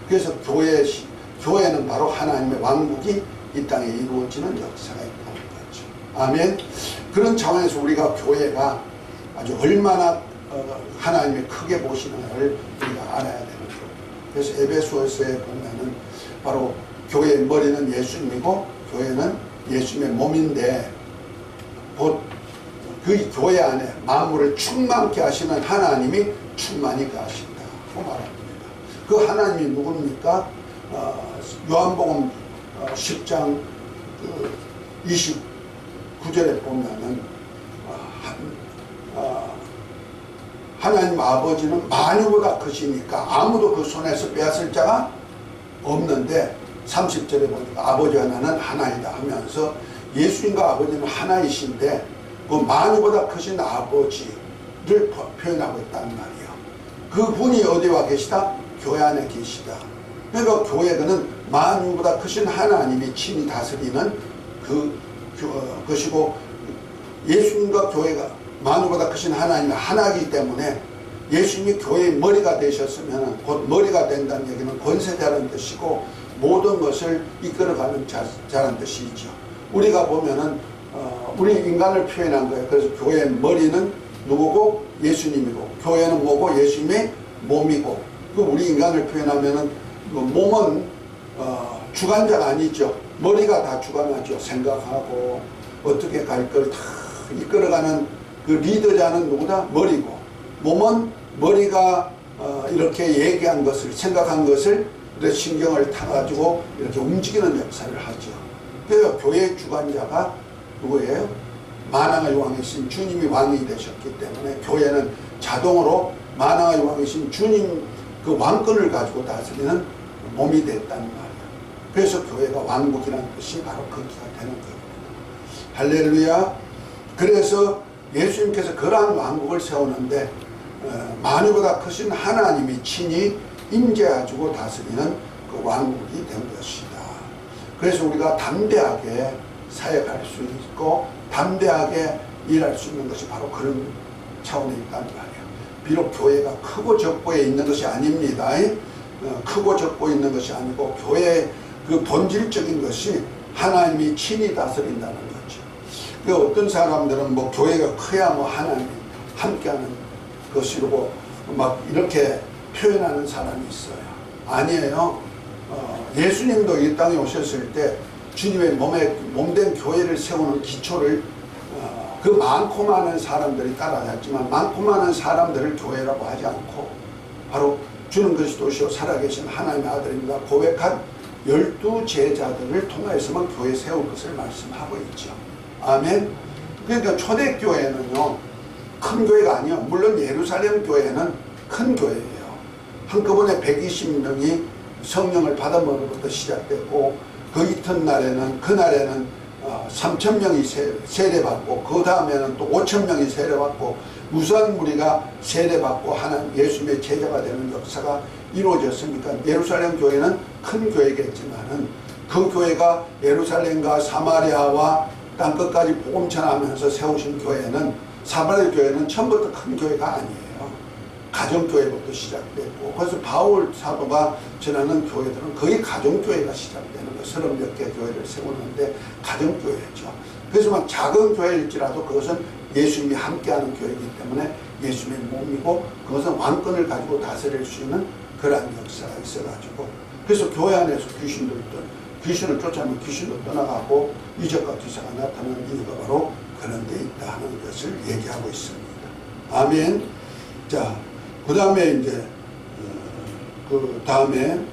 그래서 교회는 바로 하나님의 왕국이 이 땅에 이루어지는 역사가 있다는 거죠. 아멘. 그런 차원에서 우리가 교회가 아주 얼마나 하나님이 크게 보시는가를 우리가 알아야 되는 거예요. 그래서 에베소서에 보면은 바로 교회의 머리는 예수님이고 교회는 예수님의 몸인데 곧 그 교회 안에 만물을 충만케 하시는 하나님이 충만히 하신다 고 말합니다. 그 하나님이 누굽니까? 요한복음 10장 29절에 보면은 하나님 아버지는 만유보다 크시니까 아무도 그 손에서 빼앗을 자가 없는데 30절에 보니까 아버지 하나는 하나이다 하면서 예수님과 아버지는 하나이신데 그 만유보다 크신 아버지를 표현하고 있단 말이에요. 그 분이 어디 와 계시다? 교회 안에 계시다. 그러니까 교회는 만유보다 크신 하나님이 친히 다스리는 것이고, 예수님과 교회가 만유보다 크신 하나님이 하나이기 때문에 예수님이 교회의 머리가 되셨으면 곧 머리가 된다는 얘기는 권세자라는 뜻이고 모든 것을 이끌어가는 자라는 뜻이죠. 우리가 보면은 우리 인간을 표현한 거예요. 그래서 교회의 머리는 누구고? 예수님이고, 교회는 뭐고? 예수님의 몸이고. 그 우리 인간을 표현하면은 몸은 주관자가 아니죠. 머리가 다 주관하죠. 생각하고 어떻게 갈 걸 다 이끌어가는 그 리더자는 누구다? 머리고, 몸은 머리가 이렇게 얘기한 것을, 생각한 것을 신경을 타가지고 이렇게 움직이는 역사를 하죠. 그래서 교회의 주관자가 누구예요? 만왕의 왕이신 주님이 왕이 되셨기 때문에 교회는 자동으로 만왕의 왕이신 주님 그 왕권을 가지고 다스리는 몸이 됐단 말이에요. 그래서 교회가 왕국이라는 뜻이 바로 거기가 되는 겁니다. 할렐루야. 그래서 예수님께서 그러한 왕국을 세우는데 만유보다 크신 하나님이 친히 임재해주고 다스리는 그 왕국이 된 것이다. 그래서 우리가 담대하게 사역할 수 있고 담대하게 일할 수 있는 것이 바로 그런 차원에 있단 말이에요. 비록 교회가 크고 적고에 있는 것이 아닙니다. 크고 적고 있는 것이 아니고 교회의 그 본질적인 것이 하나님이 친히 다스린다는 거죠. 그 어떤 사람들은 뭐 교회가 커야 뭐 하나님이 함께하는 것이고 막 이렇게 표현하는 사람이 있어요. 아니에요. 예수님도 이 땅에 오셨을 때 주님의 몸된 교회를 세우는 기초를 그 많고 많은 사람들이 따라갔지만 많고 많은 사람들을 교회라고 하지 않고 바로 주는 그리스도시요 살아계신 하나님의 아들입니다 고백한 12제자들을 통해서만 교회 세울 것을 말씀하고 있죠. 아멘. 그러니까 초대교회는요 큰 교회가 아니에요. 물론 예루살렘 교회는 큰 교회예요. 한꺼번에 120명이 성령을 받아먹으로부터 시작됐고 그 이튿날에는 그날에는 3,000명이 세례받고 그 다음에는 또 5,000명이 세례받고 무수한 무리가 세례받고 하나님 예수님의 제자가 되는 역사가 이루어졌으니까 예루살렘 교회는 큰 교회겠지만은 그 교회가 예루살렘과 사마리아와 땅끝까지 복음 전하면서 세우신 교회는 사마리아 교회는 처음부터 큰 교회가 아니에요. 가정교회부터 시작됐고 그래서 바울 사도가 전하는 교회들은 거의 가정교회가 시작되는 거예요. 30몇 개 교회를 세우는데 가정교회죠. 그래서 막 작은 교회일지라도 그것은 예수님이 함께하는 교회이기 때문에 예수님의 몸이고 그것은 왕권을 가지고 다스릴 수 있는 그러한 역사가 있어가지고 그래서 교회 안에서 귀신을 쫓아내면 귀신도 떠나가고 이적과 기사가 나타나는 이유가 바로 그런 데 있다 하는 것을 얘기하고 있습니다. 아멘. 자, 그 다음에 이제 그 다음에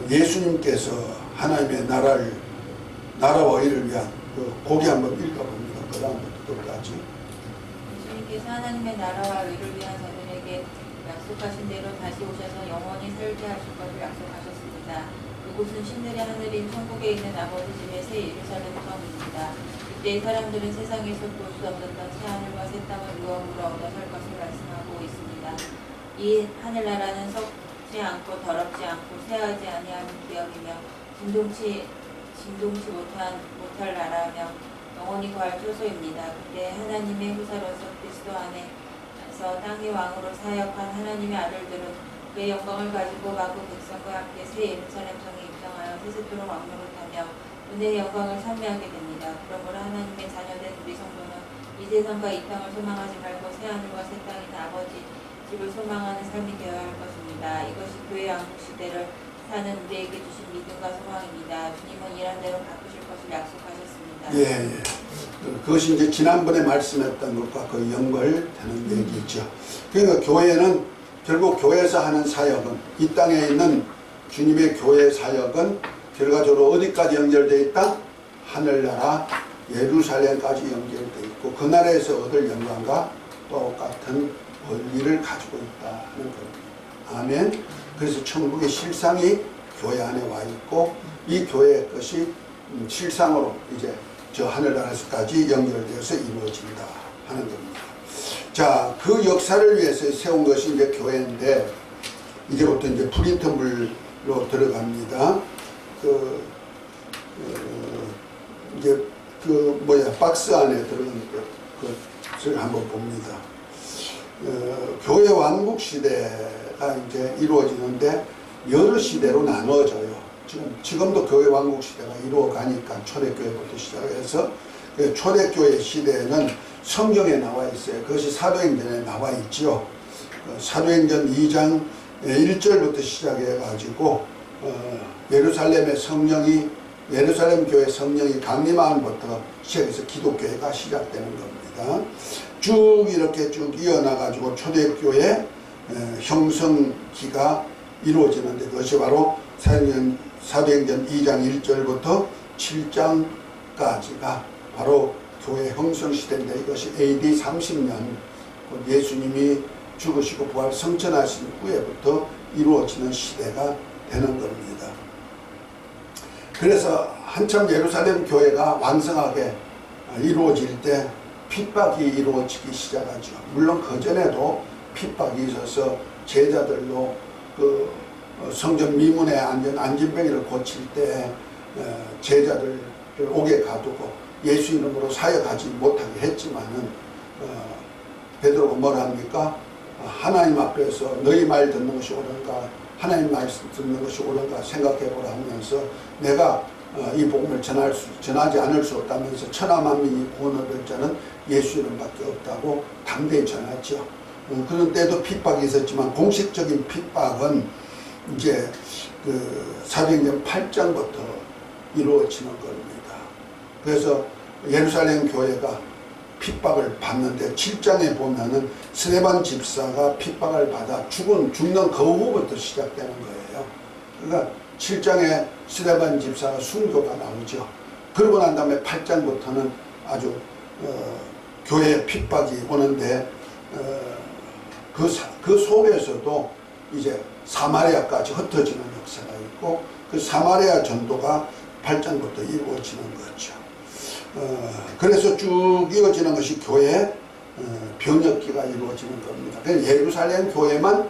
예수님께서 하나님의 나라와 의를 위한 그 고기 한번 읽어봅니다. 그 다음부터 끝까지. 예수님께서 하나님의 나라와 의를 위한 자들에게 약속하신 대로 다시 오셔서 영원히 살게 하실 것을 약속하셨습니다. 그곳은 신들의 하늘인 천국에 있는 아버지 집의 새 예루살렘 성입니다. 이때 사람들은 세상에서 볼 수 없었던 새 하늘과 새 땅을 유업으로 얻어 살 것을 말씀하고 있습니다. 이 하늘나라는 썩지 않고 더럽지 않고 쇠하지 아니하는 기업이며 진동치 못할 나라며 영원히 거할 초소입니다. 그때 하나님의 후사로서 그리스도 안에서 땅의 왕으로 사역한 하나님의 아들들은 그의 영광을 가지고 마구 백성과 함께 새 예루살렘 성에 입성하여 세세토록 왕노릇하며 은혜의 영광을 찬미하게 됩니다. 그러므로 하나님의 자녀된 우리 성도는 이 세상과 이 땅을 소망하지 말고 새 하늘과 새 땅인 아버지 집을 소망하는 삶이 되어야 할 것입니다. 이것이 교회 왕국 시대를 사는 우리에게 주신 믿음과 소망입니다. 주님은 이런 대로 바꾸실 것을 약속하셨습니다. 예. 그것이 이제 지난번에 말씀했던 것과 거의 연결되는 얘기죠. 그러니까 교회는 결국 교회에서 하는 사역은 이 땅에 있는 주님의 교회 사역은 결과적으로 어디까지 연결되어 있다? 하늘나라 예루살렘까지 연결되어 있고 그 나라에서 얻을 영광과 똑같은 권리를 가지고 있다는 겁니다. 아멘. 그래서 천국의 실상이 교회 안에 와 있고 이 교회의 것이 실상으로 이제 저 하늘나라에서까지 연결되어서 이루어진다 하는 겁니다. 자, 그 역사를 위해서 세운 것이 이제 교회인데 이제부터 이제 프린터물로 들어갑니다. 이제 박스 안에 들어간 것을 한번 봅니다. 교회 왕국 시대가 이제 이루어지는데 여러 시대로 나누어져요. 지금도 교회 왕국 시대가 이루어가니까 초대교회부터 시작해서 초대교회 시대에는 성경에 나와 있어요. 그것이 사도행전에 나와 있죠. 사도행전 2장 1절부터 시작해 가지고 예루살렘 교회 성령이 강림함부터 시작해서 기독교회가 시작되는 겁니다. 쭉 이렇게 쭉 이어나가지고 초대교회 형성기가 이루어지는데 그것이 바로 사도행전 2장 1절부터 7장까지가 바로 교회 형성시대인데 이것이 AD 30년 예수님이 죽으시고 부활 성천하신 후에부터 이루어지는 시대가 되는 겁니다. 그래서 한참 예루살렘 교회가 왕성하게 이루어질 때 핍박이 이루어지기 시작하죠. 물론 그전에도 핍박이 있어서 제자들로 그 성전 미문에 안진뱅이를 고칠 때 제자들을 옥에 가두고 예수 이름으로 사역하지 못하게 했지만은 베드로가 뭐라 합니까? 하나님 앞에서 너희 말 듣는 것이 옳은가 하나님 말씀 듣는 것이 옳은가 생각해보라 하면서 내가 이 복음을 전하지 않을 수 없다면서 천하 만민이 구원을 얻을 자는 예수 이름밖에 없다고 당대히 전했죠. 그런 때도 핍박이 있었지만 공식적인 핍박은 이제 사도행전 8장부터 이루어지는 겁니다. 그래서 예루살렘 교회가 핍박을 받는데 7장에 보면은 스데반 집사가 핍박을 받아 죽는 그 후부터 시작되는 거예요. 그러니까 7장에 스데반 집사가 순교가 나오죠. 그러고 난 다음에 8장부터는 아주 교회에 핍박이 오는데 그 속에서도 이제 사마리아까지 흩어지는 역사가 있고 그 사마리아 전도가 8장부터 이루어지는 거죠. 그래서 쭉 이어지는 것이 교회 병역기가 이루어지는 겁니다. 그래서 예루살렘 교회만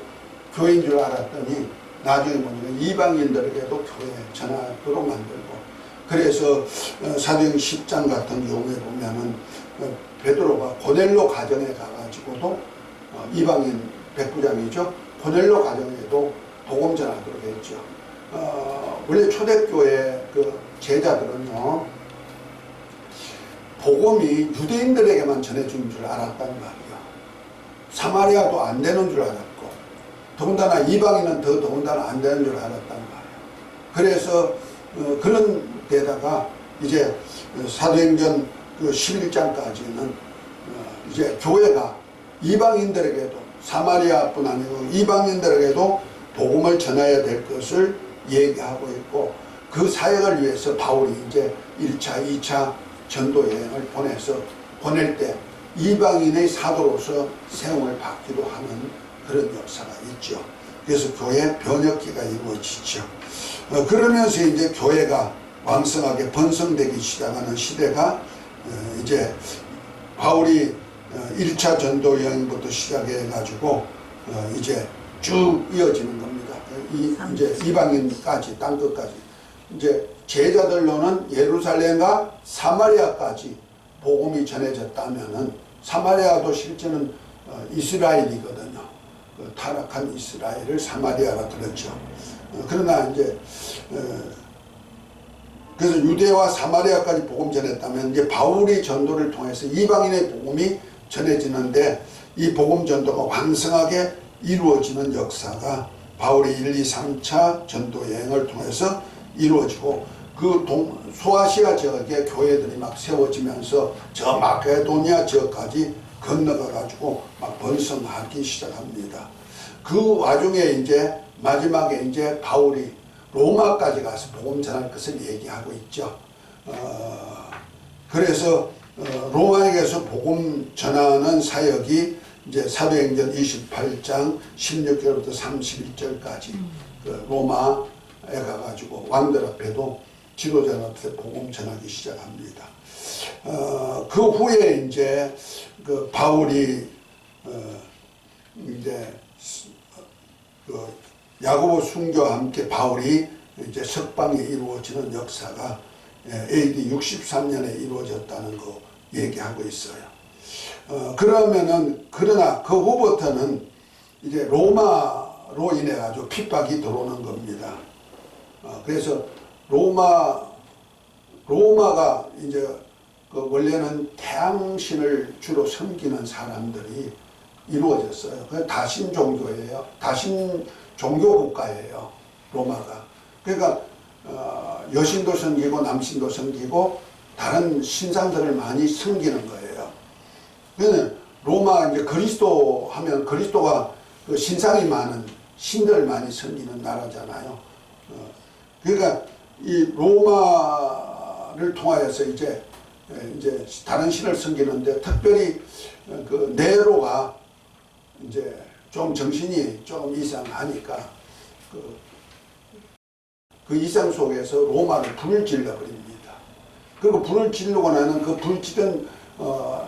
교회인 줄 알았더니 나중에 보면 이방인들에게도 교회 전하도록 만들고 그래서 사도행 10장 같은 경우에 보면은 베드로가 고넬로 가정에 가가지고도 이방인 백부장이죠. 고넬로 가정에도 복음 전하도록 했죠. 원래 초대교회 그 제자들은요 복음이 유대인들에게만 전해준 줄 알았단 말이에요. 사마리아도 안 되는 줄 알았고 더군다나 이방인은 더군다나 안 되는 줄 알았단 말이에요. 그래서 그런 데다가 이제 사도행전 11장까지는 이제 교회가 이방인들에게도 사마리아뿐 아니고 이방인들에게도 복음을 전해야 될 것을 얘기하고 있고 그 사역을 위해서 바울이 이제 1차, 2차 전도 여행을 보낼 때 이방인의 사도로서 세움을 받기도 하는 그런 역사가 있죠. 그래서 교회 변혁기가 이루어지죠. 그러면서 이제 교회가 왕성하게 번성되기 시작하는 시대가 이제 바울이 1차 전도 여행부터 시작해 가지고 이제 쭉 이어지는 겁니다. 이제 이방인까지 땅 끝까지 이제 제자들로는 예루살렘과 사마리아까지 복음이 전해졌다면은 사마리아도 실제는 이스라엘이거든요. 타락한 이스라엘을 사마리아라 들었죠. 그러나 이제 그래서 유대와 사마리아까지 복음 전했다면 이제 바울이 전도를 통해서 이방인의 복음이 전해지는데 이 복음 전도가 왕성하게 이루어지는 역사가 바울의 1, 2, 3차 전도 여행을 통해서 이루어지고 그 소아시아 지역에 교회들이 막 세워지면서 저 마케도니아 지역까지 건너가 가지고 막 번성하기 시작합니다. 그 와중에 이제 마지막에 이제 바울이 로마까지 가서 복음 전할 것을 얘기하고 있죠. 그래서 로마에게서 복음 전하는 사역이 이제 사도행전 28장 16절부터 31절까지 그 로마에 가가지고 왕들 앞에도 지도자 앞에 복음 전하기 시작합니다. 그 후에 이제 그 바울이 이제 그 야고보 순교와 함께 바울이 이제 석방이 이루어지는 역사가 AD 63년에 이루어졌다는 거 얘기하고 있어요. 그러나 그 후부터는 이제 로마로 인해 가지고 핍박이 들어오는 겁니다. 그래서 로마가 이제 그 원래는 태양신을 주로 섬기는 사람들이 이루어졌어요. 그 다신 종교예요. 다신 종교 국가예요. 로마가. 그러니까 여신도 섬기고 남신도 섬기고 다른 신상들을 많이 섬기는 거예요. 그러면 로마 이제 그리스도 하면 그리스도가 그 신상이 많은 신들을 많이 섬기는 나라잖아요. 그러니까 이 로마를 통하여서 이제 다른 신을 섬기는데 특별히 그 네로가 이제 좀 정신이 조금 이상하니까 그 이상 속에서 로마를 불을 질러버립니다. 그리고 불을 지르고 나는 그 불 지른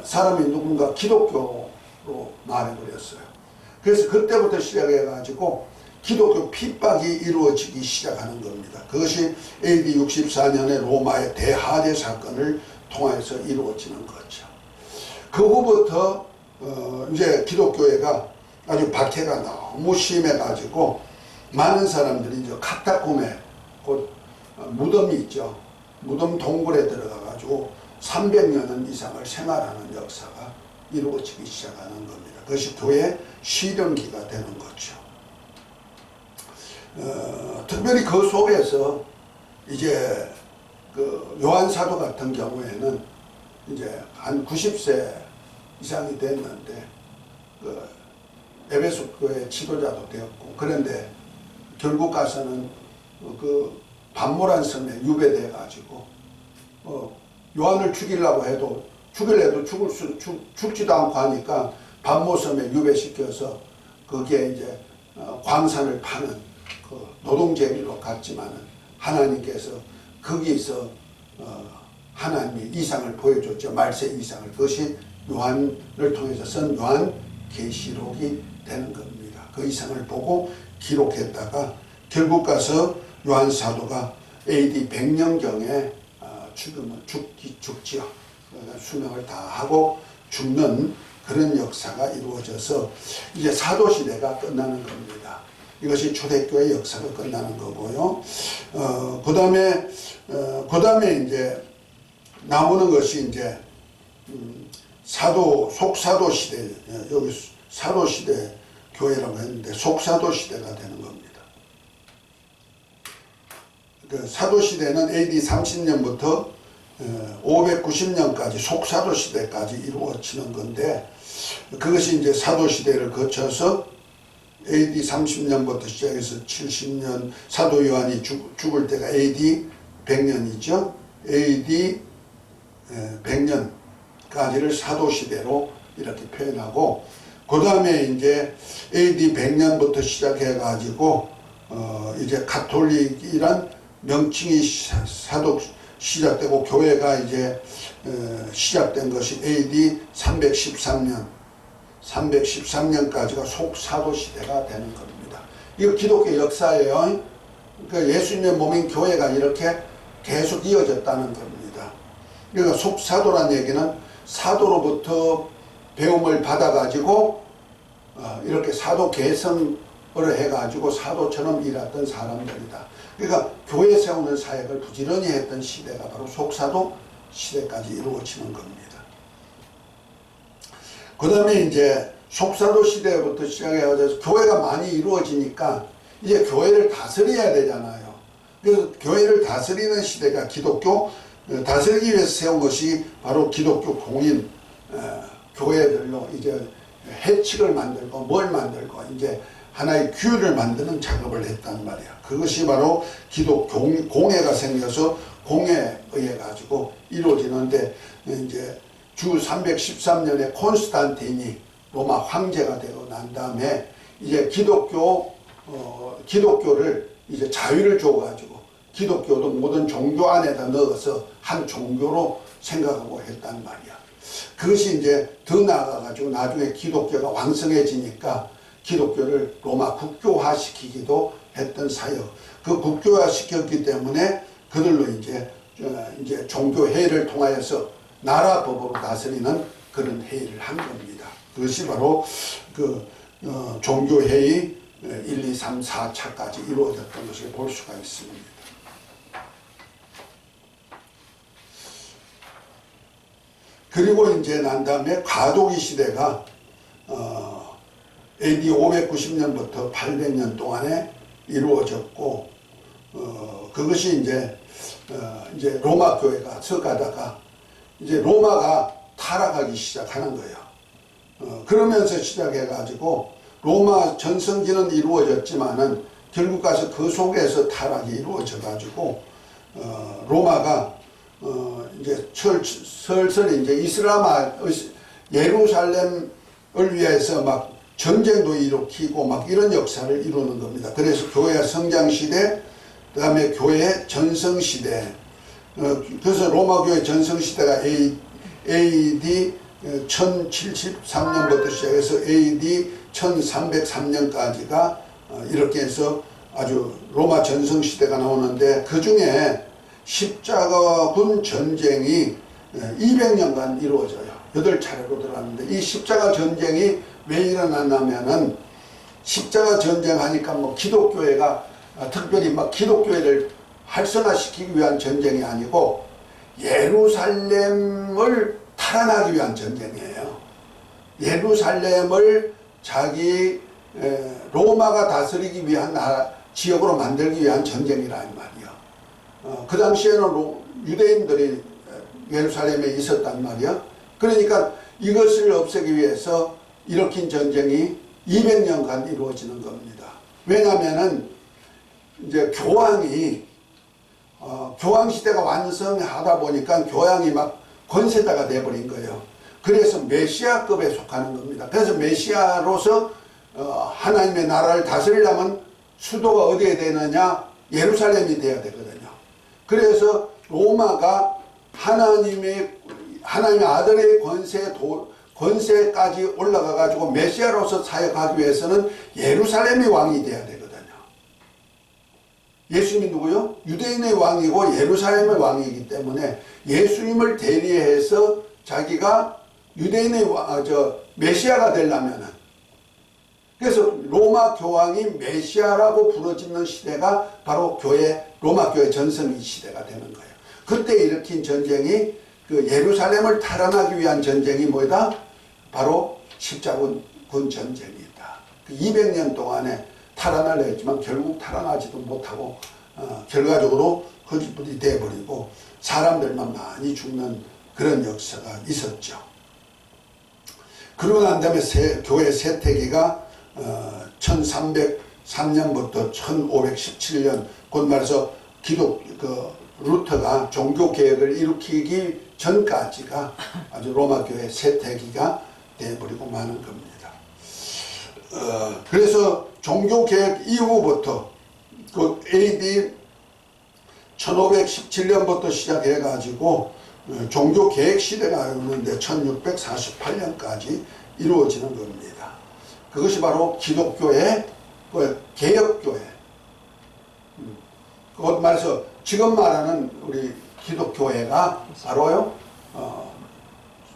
사람이 누군가 기독교로 말해버렸어요. 그래서 그때부터 시작해가지고 기독교 핍박이 이루어지기 시작하는 겁니다. 그것이 AD 64년에 로마의 대하대 사건을 통해서 이루어지는 거죠. 그 후부터 이제 기독교회가 아주 박해가 너무 심해가지고 많은 사람들이 이제 카타콤에 곧 무덤이 있죠. 무덤 동굴에 들어가가지고 300년 이상을 생활하는 역사가 이루어지기 시작하는 겁니다. 그것이 교회 시련기가 되는 거죠. 특별히 그 속에서 이제 그 요한 사도 같은 경우에는 이제 한 90세 이상이 됐는데 그 에베소 교회 지도자도 되었고, 그런데 결국 가서는 그 반모란 섬에 유배돼 가지고 요한을 죽이려고 해도 죽지도 않고 하니까 반모섬에 유배시켜서 거기에 이제 광산을 파는 그 노동제비로 갔지만은 하나님께서 거기서 하나님이 이상을 보여줬죠. 말세 이상을. 그것이 요한을 통해서 쓴 요한 계시록이 되는 겁니다. 그 이상을 보고 기록했다가 결국 가서 요한 사도가 AD 100년경에 죽지요. 수명을 다하고 죽는 그런 역사가 이루어져서 이제 사도시대가 끝나는 겁니다. 이것이 초대교회 역사가 끝나는 거고요. 그 다음에 이제 나오는 것이 이제 속사도 시대, 여기 사도 시대 교회라고 했는데 속사도 시대가 되는 겁니다. 그 사도 시대는 AD 30년부터 590년까지 속사도 시대까지 이루어지는 건데, 그것이 이제 사도 시대를 거쳐서 AD 30년부터 시작해서 70년, 사도 요한이 죽을 때가 AD 100년이죠. AD 100년까지를 사도 시대로 이렇게 표현하고, 그 다음에 이제 AD 100년부터 시작해 가지고 이제 가톨릭이란 명칭이 시작되고 교회가 이제 시작된 것이 AD 313년까지가 속사도 시대가 되는 겁니다. 이거 기독교 역사예요. 그러니까 예수님의 몸인 교회가 이렇게 계속 이어졌다는 겁니다. 그러니까 속사도란 얘기는 사도로부터 배움을 받아가지고 이렇게 사도 개성을 해가지고 사도처럼 일했던 사람들이다. 그러니까 교회 세우는 사역을 부지런히 했던 시대가 바로 속사도 시대까지 이루어지는 겁니다. 그 다음에 이제 속사도 시대부터 시작해서 교회가 많이 이루어지니까 이제 교회를 다스려야 되잖아요. 그래서 교회를 다스리는 시대가 기독교, 다스리기 위해서 세운 것이 바로 기독교 공인 교회들로 이제 해칙을 만들고 뭘 만들고 이제 하나의 규율을 만드는 작업을 했단 말이야. 그것이 바로 기독 공회가 생겨서 공에 의해 가지고 이루어지는데 이제 주 313년에 콘스탄틴이 로마 황제가 되고 난 다음에 이제 기독교를 이제 자유를 줘가지고 기독교도 모든 종교 안에다 넣어서 한 종교로 생각하고 했단 말이야. 그것이 이제 더 나아가가지고 나중에 기독교가 왕성해지니까 기독교를 로마 국교화시키기도 했던 사역. 그 국교화시켰기 때문에 그들로 이제 종교회의를 통하여서 나라법으로 다스리는 그런 회의를 한 겁니다. 그것이 바로 그 종교회의 1, 2, 3, 4차까지 이루어졌던 것을 볼 수가 있습니다. 그리고 이제 난 다음에 가도기 시대가 AD 590년부터 800년 동안에 이루어졌고 그것이 이제 로마 교회가 서가다가 이제 로마가 타락하기 시작하는 거예요. 그러면서 시작해가지고 로마 전성기는 이루어졌지만은 결국 가서 그 속에서 타락이 이루어져가지고 로마가 이제 슬슬 이제 예루살렘을 위해서 막 전쟁도 일으키고 막 이런 역사를 이루는 겁니다. 그래서 교회 성장 시대, 그 다음에 교회 전성 시대. 그래서 로마 교회 전성 시대가 AD 1073년부터 시작해서 AD 1303년까지가 이렇게 해서 아주 로마 전성 시대가 나오는데 그 중에 십자가군 전쟁이 200년간 이루어져요. 8차례로 들어갔는데 이 십자가 전쟁이 왜 일어났냐면은 십자가 전쟁하니까 뭐 기독교회가 특별히 막 기독교회를 활성화시키기 위한 전쟁이 아니고 예루살렘을 탈환하기 위한 전쟁이에요. 예루살렘을 자기 로마가 다스리기 위한 지역으로 만들기 위한 전쟁이라 이 말이에요. 그 당시에는 유대인들이 예루살렘에 있었단 말이야. 그러니까 이것을 없애기 위해서 일으킨 전쟁이 200년간 이루어지는 겁니다. 왜냐하면은 이제 교황이 교황 시대가 완성하다 보니까 교황이 막 권세자가 돼버린 거예요. 그래서 메시아급에 속하는 겁니다. 그래서 메시아로서 하나님의 나라를 다스리려면 수도가 어디에 되느냐? 예루살렘이 돼야 되거든요. 그래서 로마가 하나님의 아들의 권세까지 올라가 가지고 메시아로서 사역하기 위해서는 예루살렘이 왕이 돼야 되거든요. 예수님이 누구요? 유대인의 왕이고 예루살렘의 왕이기 때문에 예수님을 대리해서 자기가 유대인의 메시아가 되려면은, 그래서 로마 교황이 메시아라고 부르짖는 시대가 바로 로마 교회 전성기 시대가 되는 거예요. 그때 일으킨 전쟁이 그 예루살렘을 탈환하기 위한 전쟁이 뭐다? 바로 십자군 전쟁이다. 그 200년 동안에 탈환하려 했지만 결국 탈환하지도 못하고 결과적으로 거짓말이 되어버리고 사람들만 많이 죽는 그런 역사가 있었죠. 그러고 난 다음에 교회 세태기가 1303년부터 1517년, 곧 말해서 루터가 종교개혁을 일으키기 전까지가 아주 로마교회 세태기가 되어버리고 마는 겁니다. 그래서 종교개혁 이후부터 그 AD 1517년부터 시작해가지고 종교개혁 시대가 오는데 1648년까지 이루어지는 겁니다. 그것이 바로 기독교의 개혁교회. 곧 말해서 지금 말하는 우리 기독교회가 바로요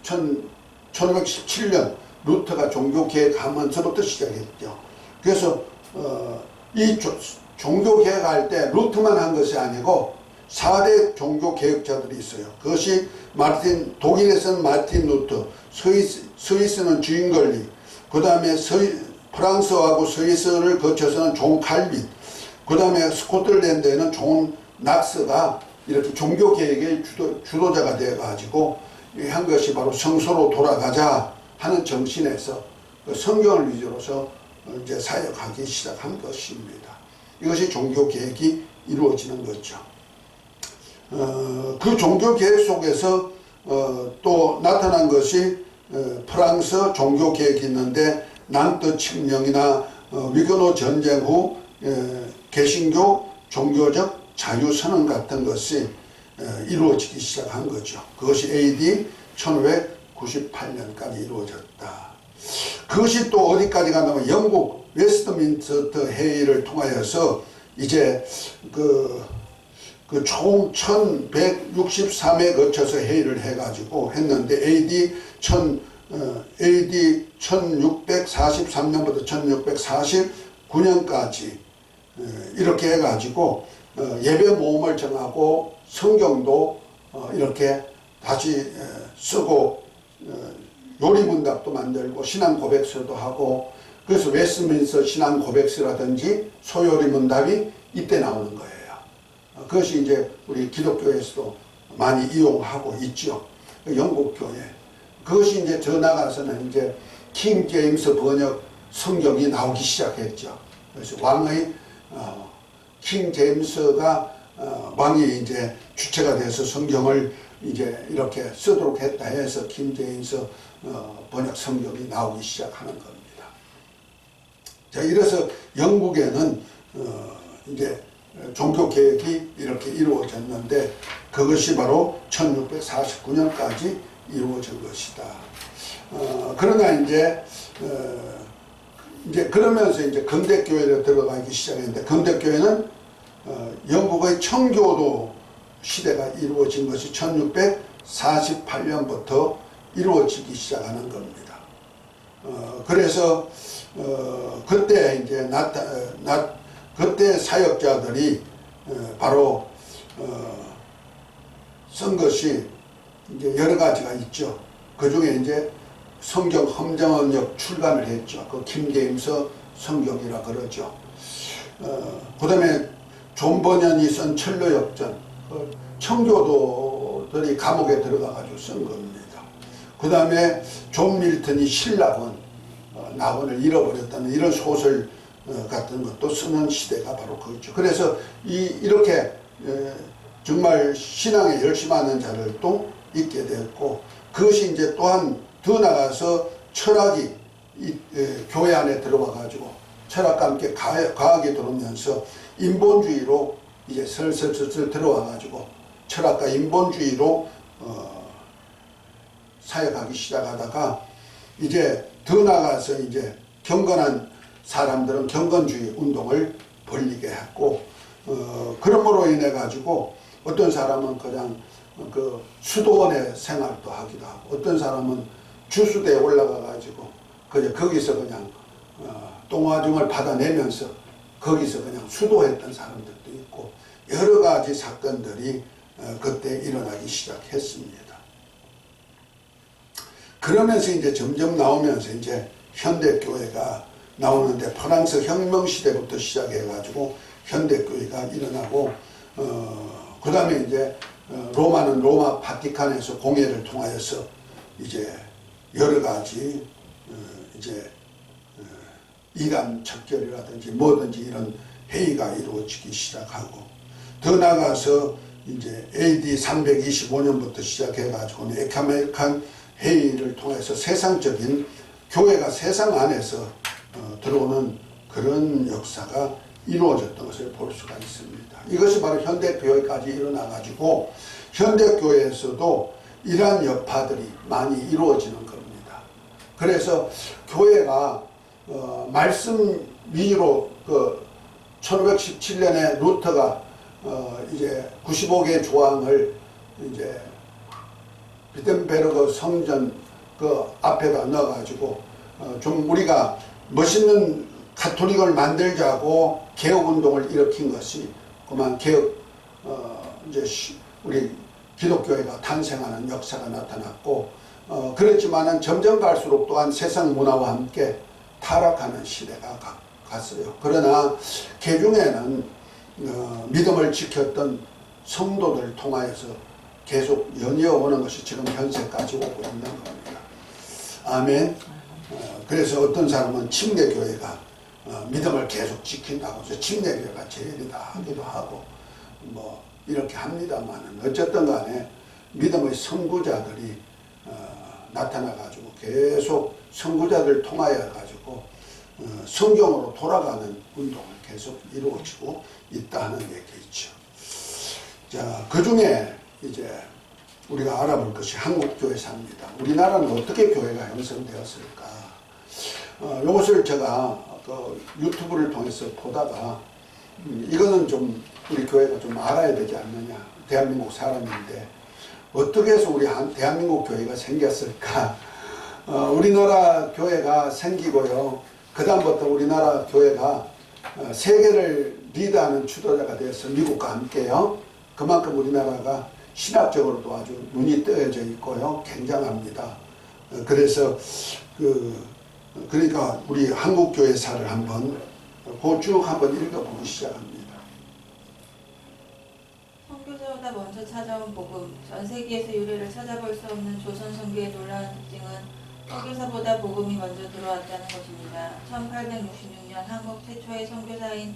1517년 루터가 종교개혁하면서부터 시작했죠. 그래서 이 종교개혁할 때 루터만 한 것이 아니고 4대 종교개혁자들이 있어요. 그것이 독일에서는 마르틴 루터, 스위스는 주인걸리, 그 다음에 프랑스하고 스위스를 거쳐서는 존 칼빈, 그 다음에 스코틀랜드에는 존 낙스가 이렇게 종교개혁의 주도자가 되어가지고 한 것이 바로 성소로 돌아가자 하는 정신에서 성경을 위주로서 이제 사역하기 시작한 것입니다. 이것이 종교개혁이 이루어지는 거죠. 그 종교 계획 속에서 또 나타난 것이 프랑스 종교 계획이 있는데 난트 칙령이나 위그노 전쟁 후 개신교 종교적 자유선언 같은 것이 이루어지기 시작한 거죠. 그것이 AD 1598년까지 이루어졌다. 그것이 또 어디까지 가냐면 영국 웨스트민스터 회의를 통하여서 이제 총 1163회 거쳐서 회의를 해가지고 했는데 AD 1643년부터 1649년까지 이렇게 해가지고 예배 모음을 정하고 성경도 이렇게 다시 쓰고 요리문답도 만들고 신앙 고백서도 하고 그래서 웨스트민스터 신앙 고백서라든지 소요리문답이 이때 나오는 거예요. 그것이 이제 우리 기독교에서도 많이 이용하고 있죠. 영국 교회. 그것이 이제 더 나가서는 이제 킹 제임스 번역 성경이 나오기 시작했죠. 그래서 왕의 킹 제임스가 왕이 이제 주체가 돼서 성경을 이제 이렇게 쓰도록 했다 해서 킹 제임스 번역 성경이 나오기 시작하는 겁니다. 자, 이래서 영국에는 이제 종교 개혁이 이렇게 이루어졌는데 그것이 바로 1649년까지 이루어진 것이다. 그러나 이제 그러면서 이제 근대교회로 들어가기 시작했는데 근대교회는 영국의 청교도 시대가 이루어진 것이 1648년부터 이루어지기 시작하는 겁니다. 그래서 그때 이제 그때 사역자들이 바로 쓴 것이 이제 여러 가지가 있죠. 그 중에 이제 성경 험정언역 출간을 했죠. 그 킹제임스 성경이라 그러죠. 그 다음에 존 버년이 쓴 철로역전, 청교도들이 감옥에 들어가가지고 쓴 겁니다. 그 다음에 존 밀턴이 신라원, 낙원을 잃어버렸다는 이런 소설 같은 것도 쓰는 시대가 바로 그렇죠. 그래서 이렇게 정말 신앙에 열심하는 자를 또 있게 되었고 그것이 이제 또한 더 나가서 철학이 교회 안에 들어와 가지고 철학과 함께 과학이 들어오면서 인본주의로 이제 슬슬 들어와 가지고 철학과 인본주의로 사역하기 시작하다가 이제 더 나가서 이제 경건한 사람들은 경건주의 운동을 벌리게 했고 그러므로 인해 가지고 어떤 사람은 그냥 그 수도원의 생활도 하기도 하고 어떤 사람은 주수대에 올라가 가지고 거기서 그냥 똥화중을 받아내면서 거기서 그냥 수도했던 사람들도 있고 여러 가지 사건들이 그때 일어나기 시작했습니다. 그러면서 이제 점점 나오면서 이제 현대교회가 나오는데 프랑스 혁명 시대부터 시작해 가지고 현대교회가 일어나고 그 다음에 이제 로마는 로마 바티칸에서 공회를 통하여서 이제 여러 가지 이제 이단 척결이라든지 뭐든지 이런 회의가 이루어지기 시작하고 더 나아가서 이제 AD 325년부터 시작해 가지고 에카메칸 회의를 통해서 세상적인 교회가 세상 안에서 들어오는 그런 역사가 이루어졌던 것을 볼 수가 있습니다. 이것이 바로 현대교회까지 일어나 가지고 현대교회에서도 이러한 여파들이 많이 이루어지는 겁니다. 그래서 교회가 말씀 위주로 1517년에 루터가 이제 95개 조항을 이제 비텐베르그 성전 그 앞에다 넣어가지고 좀 우리가 멋있는 가톨릭을 만들자고 개혁운동을 일으킨 것이 그만 개혁 이제 우리 기독교회가 탄생하는 역사가 나타났고 그렇지만은 점점 갈수록 또한 세상 문화와 함께 타락하는 시대가 갔어요. 그러나 개중에는 믿음을 지켰던 성도들 통하여서 계속 연이어오는 것이 지금 현세까지 오고 있는 겁니다. 아멘. 그래서 어떤 사람은 침례교회가 믿음을 계속 지킨다고 해서 침례교회가 제일이다 하기도 하고 뭐 이렇게 합니다만은 어쨌든 간에 믿음의 선구자들이 나타나가지고 계속 선구자들 통하여 가지고 성경으로 돌아가는 운동을 계속 이루어지고 있다는 얘기죠. 자, 그 중에 이제 우리가 알아볼 것이 한국교회사입니다. 우리나라는 어떻게 교회가 형성되었을까? 이것을 제가 그 유튜브를 통해서 보다가 이거는 좀 우리 교회가 좀 알아야 되지 않느냐. 대한민국 사람인데 어떻게 해서 우리 대한민국 교회가 생겼을까? 우리나라 교회가 생기고요. 그 다음부터 우리나라 교회가 세계를 리드하는 주도자가 되어서 미국과 함께요. 그만큼 우리나라가 신학적으로도 아주 눈이 뜨여져 있고요. 굉장합니다. 그래서 그러니까 우리 한국교회사를 한번 쭉 한번 읽어보기 시작합니다. 선교사보다 먼저 찾아온 복음. 전 세계에서 유래를 찾아볼 수 없는 조선 선교의 놀라운 특징은 선교사보다 복음이 먼저 들어왔다는 것입니다. 1866년 한국 최초의 선교사인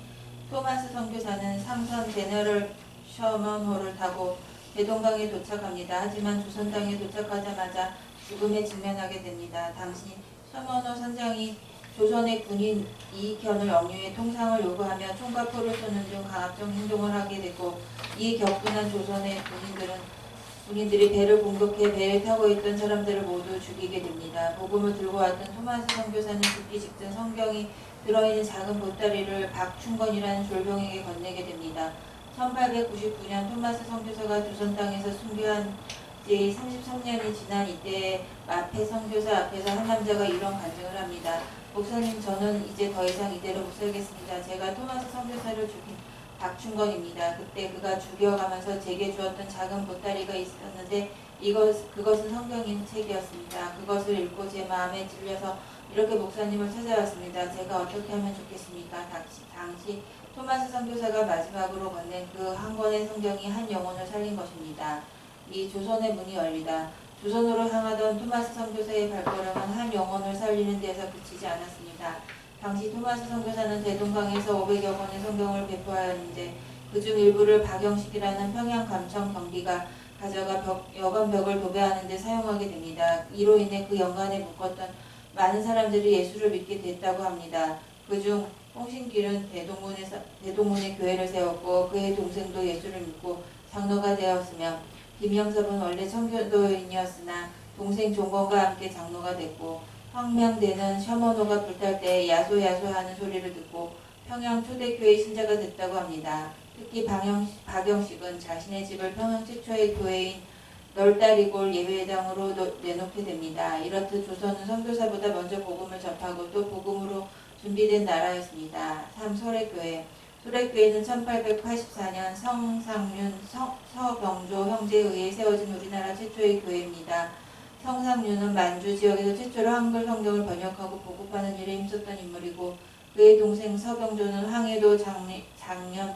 토마스 선교사는 삼선 제너럴 셔먼호를 타고 대동강에 도착합니다. 하지만 조선 땅에 도착하자마자 죽음에 직면하게 됩니다. 당시 셔먼호 선장이 조선의 군인 이익현을 억류해 통상을 요구하며 총과 포를 쏘는 등 강압적 행동을 하게 되고, 이 격분한 조선의 군인들이 배를 공격해 배에 타고 있던 사람들을 모두 죽이게 됩니다. 복음을 들고 왔던 토마스 선교사는 죽기 직전 성경이 들어있는 작은 보따리를 박충건이라는 졸병에게 건네게 됩니다. 1899년 토마스 선교사가 조선 땅에서 순교한 지 33년이 지난 이때에 마페 선교사 앞에서 한 남자가 이런 간증을 합니다. 목사님, 저는 이제 더 이상 이대로 못 살겠습니다. 제가 토마스 선교사를 죽인 박충건입니다. 그때 그가 죽여가면서 제게 주었던 작은 보따리가 있었는데 그것은 성경인 책이었습니다. 그것을 읽고 제 마음에 찔려서 이렇게 목사님을 찾아왔습니다. 제가 어떻게 하면 좋겠습니까? 당시 토마스 선교사가 마지막으로 건넨 그 한 권의 성경이 한 영혼을 살린 것입니다. 이 조선의 문이 열리다. 조선으로 향하던 토마스 선교사의 발걸음은 한 영혼을 살리는 데서 그치지 않았습니다. 당시 토마스 선교사는 대동강에서 500여 권의 성경을 배포하였는데 그중 일부를 박영식이라는 평양 감청 경비가 가져가 여관벽을 도배하는 데 사용하게 됩니다. 이로 인해 그 연간에 묶었던 많은 사람들이 예수를 믿게 됐다고 합니다. 그중 홍신길은 대동문에 교회를 세웠고 그의 동생도 예수를 믿고 장로가 되었으며, 김영섭은 원래 청교도인이었으나 동생 종건과 함께 장로가 됐고, 황명대는 셔먼호가 불탈 때 야소야소하는 소리를 듣고 평양 초대교회 신자가 됐다고 합니다. 특히 박영식은 자신의 집을 평양 최초의 교회인 널다리골 예배당으로 내놓게 됩니다. 이렇듯 조선은 선교사보다 먼저 복음을 접하고 또 복음으로 준비된 나라였습니다. 3. 소래교회. 소래교회는 1884년 성상륜 서병조 형제에 의해 세워진 우리나라 최초의 교회입니다. 성상륜은 만주 지역에서 최초로 한글 성경을 번역하고 보급하는 일에 힘썼던 인물이고, 그의 동생 서병조는 황해도 장년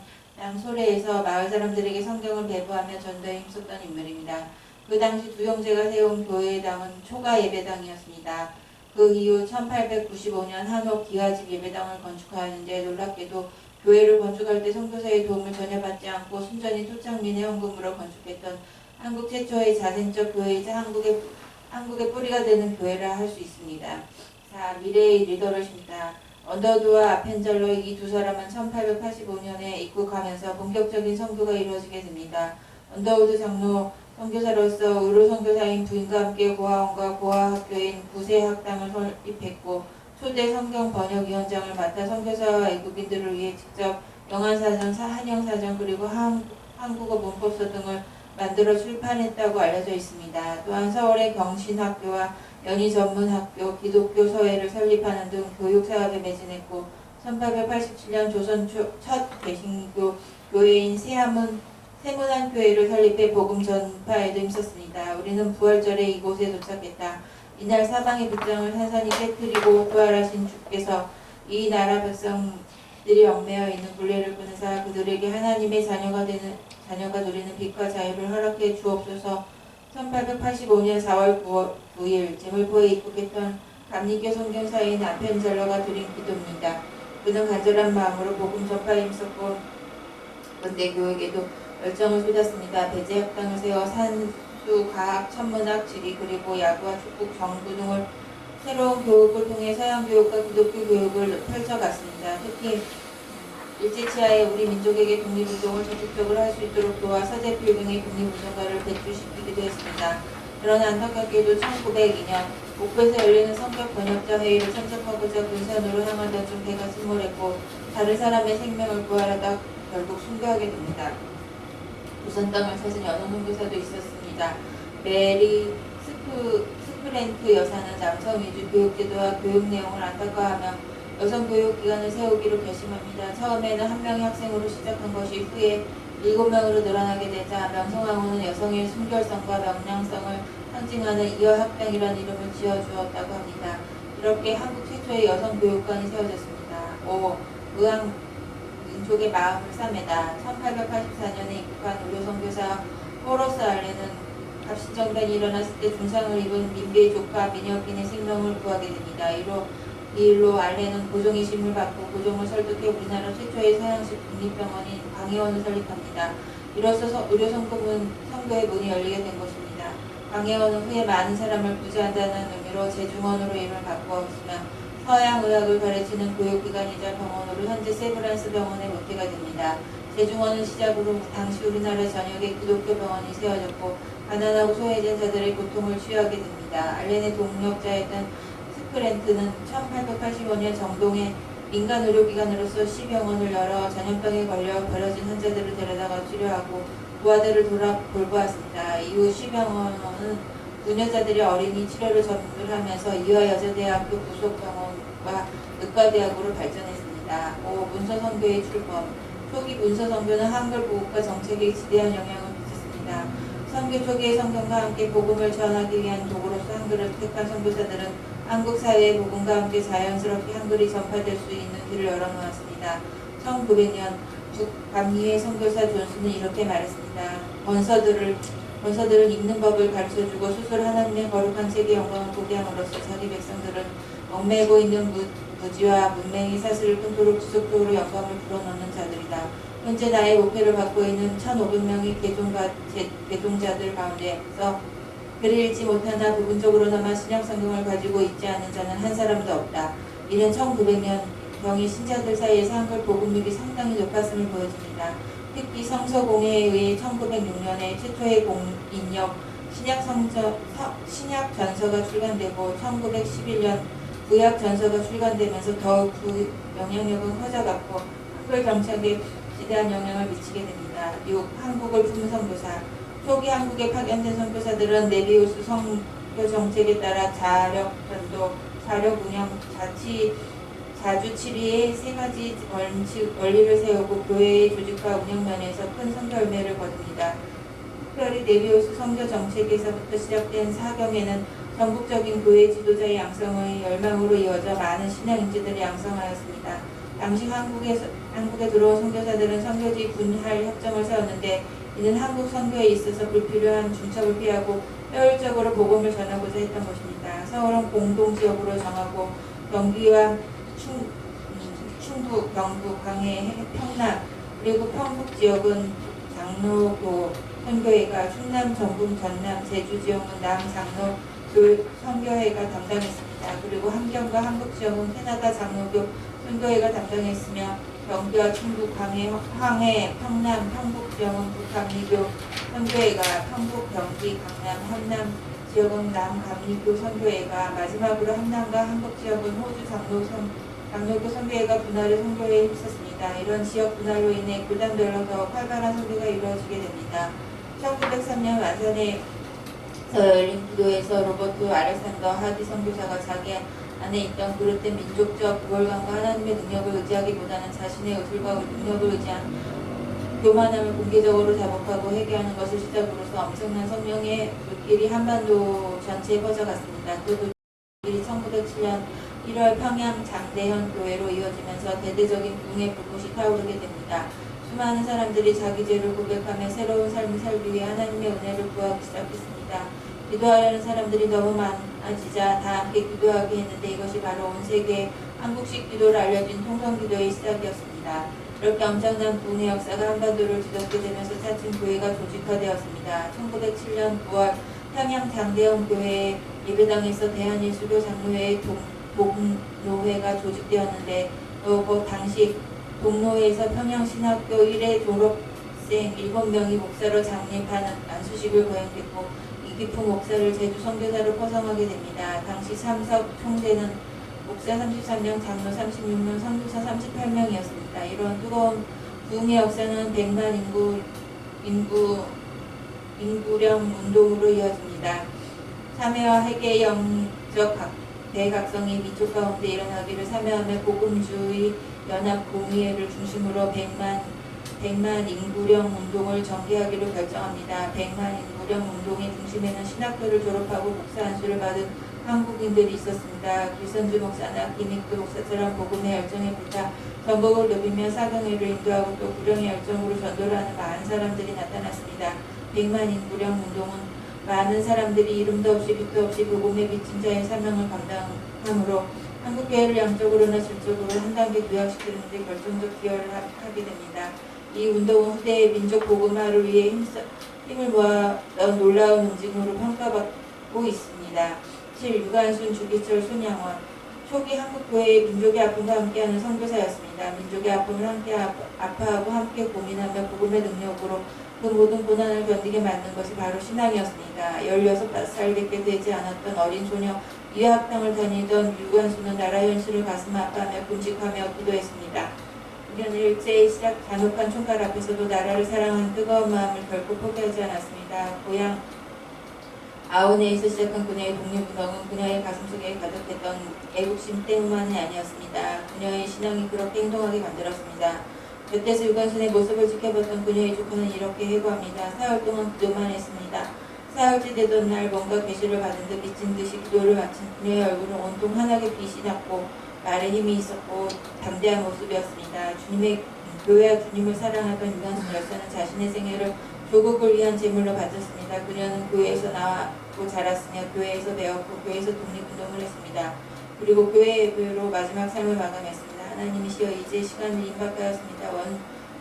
소래에서 마을 사람들에게 성경을 배부하며 전도에 힘썼던 인물입니다. 그 당시 두 형제가 세운 교회당은 초가 예배당이었습니다. 그 이후 1895년 한옥 기와집 예배당을 건축하였는데, 놀랍게도 교회를 건축할 때 선교사의 도움을 전혀 받지 않고 순전히 토착민의 헌금으로 건축했던 한국 최초의 자생적 교회이자 한국의 뿌리가 되는 교회라 할 수 있습니다. 4. 미래의 리더를 심다. 언더우드와 아펜젤러 이 두 사람은 1885년에 입국하면서 본격적인 선교가 이루어지게 됩니다. 언더우드 장로 선교사로서 의료 선교사인 부인과 함께 고아원과 고아학교인 구세학당을 설립했고, 초대 성경 번역위원장을 맡아 선교사와 외국인들을 위해 직접 영안사전, 한영사전 그리고 한국어 문법서 등을 만들어 출판했다고 알려져 있습니다. 또한 서울의 경신학교와 연희전문학교, 기독교 서회를 설립하는 등 교육사업에 매진했고, 1887년 조선 첫 개신교 교회인 세문안교회를 설립해 복음 전파에도 힘썼습니다. 우리는 부활절에 이곳에 도착했다. 이날 사방의 빗장을 산산히 깨뜨리고 부활하신 주께서 이 나라 백성들이 얽매여 있는 굴레를 끊으사 그들에게 하나님의 자녀가 누리는 빛과 자유를 허락해 주옵소서. 1885년 4월 9일 제물포에 입국했던 감리교 선교사인 아펜젤러가 드린 기도입니다. 그는 간절한 마음으로 복음 전파에 힘썼고 근대 교회에도 열정을 쏟았습니다. 배제 학당을 세워 산수, 과학, 천문학, 지리 그리고 야구와 축구, 정부 등을 새로운 교육을 통해 서양 교육과 기독교 교육을 펼쳐갔습니다. 특히 일제치하에 우리 민족에게 독립운동을 적극적으로 할 수 있도록 도와 서재필 등의 독립운동가를 배출시키기도 했습니다. 그러나 안타깝게도 1902년 목포에서 열리는 성격 번역자 회의를 참석하고자 군산으로 향하던 중 배가 침몰했고 다른 사람의 생명을 구하려다 결국 순교하게 됩니다. 조선 땅을 찾은 여성 선교사도 있었습니다. 메리 스프렌트 여사는 남성 위주 교육제도와 교육 내용을 안타까워하며 여성 교육기관을 세우기로 결심합니다. 처음에는 한 명의 학생으로 시작한 것이 후에 7명으로 늘어나게 되자 명성황후는 여성의 순결성과 명량성을 상징하는 이어학당이라는 이름을 지어주었다고 합니다. 이렇게 한국 최초의 여성 교육관이 세워졌습니다. 5. 의학 민족의 마음을 싸매다. 1884년에 입국한 의료선교사 호러스 알렌은 갑신정변이 일어났을 때 중상을 입은 민배의 조카 민혁인의 생명을 구하게 됩니다. 이 일로 알렌은 고종의 심을 받고 고종을 설득해 우리나라 최초의 서양식 국립병원인 광해원을 설립합니다. 이로써 의료선교의 문이 열리게 된 것입니다. 광해원은 후에 많은 사람을 구제한다는 의미로 제중원으로 이름을 바꾸었으며 서양의학을 가르치는 교육기관이자 병원으로 현재 세브란스 병원의 모태가 됩니다. 제중원은 시작으로 당시 우리나라 전역에 기독교 병원이 세워졌고 가난하고 소외된 자들의 고통을 치유하게 됩니다. 알렌의 동력자였던 스프렌트는 1885년 정동에 민간 의료기관으로서 시병원을 열어 전염병에 걸려 버려진 환자들을 데려다가 치료하고 부하들을 돌보았습니다. 이후 시병원은 부녀자들의 어린이 치료를 전문하면서 이화여자대학교 부속병원과 의과대학으로 발전했습니다. 5. 문서선교의 출범. 초기 문서선교는 한글 보급과 정책에 지대한 영향을 미쳤습니다. 선교 초기의 성경과 함께 복음을 전하기 위한 도구로서 한글을 택한 선교사들은 한국 사회의 복음과 함께 자연스럽게 한글이 전파될 수 있는 길을 열어놓았습니다. 1900년 북감리의 선교사 존슨은 이렇게 말했습니다. 원서들은 읽는 법을 가르쳐주고 스스로 하나님의 거룩한 책의 영광을 보게 함으로써 자기 백성들은 얽매고 있는 무지와 문맹의 사슬을 끊도록 지속적으로 영광을 불어넣는 자들이다. 현재 나의 목회를 받고 있는 1500명의 개종자들 가운데서 글을 읽지 못하나 부분적으로나마 신약성경을 가지고 있지 않은 자는 한 사람도 없다. 이는 1900년 경의 신자들 사이에서 한글 복음률이 상당히 높았음을 보여줍니다. 특히 성서공회에 의해 1906년에 최초의 공인력 신약전서가 출간되고 1911년 구약전서가 출간되면서 더욱 그 영향력은 커져갔고 한글 정착에 지대한 영향을 미치게 됩니다. 6. 한국을 품은 선교사. 초기 한국에 파견된 선교사들은 네비우스 선교 정책에 따라 자력 전도, 자력 운영, 자주치리의 세 가지 원리를 세우고 교회의 조직과 운영 면에서 큰 선교 열매를 거둡니다. 특별히 네비우스 선교 정책에서부터 시작된 사경에는 전국적인 교회 지도자의 양성의 열망으로 이어져 많은 신앙 인재들이 양성하였습니다. 당시 한국에 들어온 선교사들은 선교지 분할 협정을 세웠는데 이는 한국 선교에 있어서 불필요한 중첩을 피하고 효율적으로 복음을 전하고자 했던 것입니다. 서울은 공동지역으로 정하고 경기와 충북, 경북, 광해, 평남 그리고 평북 지역은 장로교 선교회가, 충남, 전북, 전남, 제주 지역은 남장로 선교회가 담당했습니다. 그리고 함경과 한국 지역은 캐나다 장로교 선교회가 담당했으며 경기와 충북, 광해, 황해, 평남, 평북 지역은 북감리교 선교회가, 평북, 경기, 강남, 한남 지역은 남감리교 선교회가, 마지막으로 한남과 한국 지역은 호주 장로교 선교회가 분할의 선교회에 힘썼습니다. 이런 지역 분할로 인해 교단별로 더 활발한 선교가 이루어지게 됩니다. 1903년 완산에서 열린 기도에서 로버트 알렉산더 하디 선교사가 자기 안에 있던 그릇된 민족적 우월감과 하나님의 능력을 의지하기보다는 자신의 의술과 능력을 의지한 교만함을 공개적으로 자복하고 회개하는 것을 시작으로서 엄청난 성령의 물길이 한반도 전체에 퍼져갔습니다. 그 물길이 1907년 1월 평양 장대현 교회로 이어지면서 대대적인 부흥의 불꽃이 타오르게 됩니다. 수많은 사람들이 자기 죄를 고백하며 새로운 삶을 살기 위해 하나님의 은혜를 구하기 시작했습니다. 기도하려는 사람들이 너무 많아지자 다 함께 기도하게 했는데 이것이 바로 온 세계에 한국식 기도를 알려진 통성기도의 시작이었습니다. 이렇게 엄청난 부흥의 역사가 한반도를 뒤덮게 되면서 차츰 교회가 조직화되었습니다. 1907년 9월 평양 장대원 교회 예배당에서 대한예수교 장로회의 동노회가 조직되었는데 그 당시 동노회에서 평양신학교 1회 졸업생 7명이 목사로 장립하는 안수식을 거행했고 이기풍 목사를 제주 선교사로 포성하게 됩니다. 당시 참석 총대는 목사 33명, 장로 36명, 선교사 38명이었습니다. 이런 뜨거운 부흥의 역사는 100만 인구령 운동으로 이어집니다. 참여와 회개의 영적 대각성이 민족 가운데 일어나기를 사명하며 복음주의 연합 공의회를 중심으로 100만 인구령 운동을 전개하기로 결정합니다. 100만 인구령 운동의 중심에는 신학교를 졸업하고 목사 안수를 받은 한국인들이 있었습니다. 길선주 목사나 김익두 목사처럼 복음의 열정에 불타 전복을 누비며 사경회를 인도하고 또 구령의 열정으로 전도를 하는 많은 사람들이 나타났습니다. 100만 인구령 운동은 많은 사람들이 이름도 없이 빛도 없이 복음의 빚진 자의 사명을 감당함으로 한국교회를 양적으로나 질적으로 한 단계 도약시키는 데 결정적 기여를 하게 됩니다. 이 운동은 후대의 민족 복음화를 위해 힘을 모아던 놀라운 응징으로 평가받고 있습니다. 7. 유관순, 주기철, 손양원. 초기 한국교회의 민족의 아픔과 함께하는 선교사였습니다. 민족의 아픔을 함께 아파하고 함께 고민하며 복음의 능력으로 그 모든 고난을 견디게 만든 것이 바로 신앙이었습니다. 16살밖에 되지 않았던 어린 소녀 유학당을 다니던 유관순은 나라 현실을 가슴 아파하며 끔찍하며 기도했습니다. 우리는 일제의 시작 잔혹한 총칼 앞에서도 나라를 사랑하는 뜨거운 마음을 결코 포기하지 않았습니다. 고향 아우네에서 시작한 그녀의 독립운동은 그녀의 가슴속에 가득했던 애국심 때문만이 아니었습니다. 그녀의 신앙이 그렇게 행동하게 만들었습니다. 곁에서 유관순의 모습을 지켜봤던 그녀의 조카는 이렇게 회고합니다. 사흘 동안 기도만 했습니다. 사흘째 되던 날 뭔가 계시를 받은 듯 미친 듯이 기도를 마친 그녀의 얼굴은 온통 환하게 빛이 났고 말에 힘이 있었고 담대한 모습이었습니다. 주님의 교회와 주님을 사랑하던 유관순 열사는 자신의 생애를 조국을 위한 제물로 바쳤습니다. 그녀는 교회에서 나왔고 자랐으며 교회에서 배웠고 교회에서 독립운동을 했습니다. 그리고 교회의 예배로 마지막 삶을 마감했습니다. 하나님이시여 이제 시간이 임박하였습니다.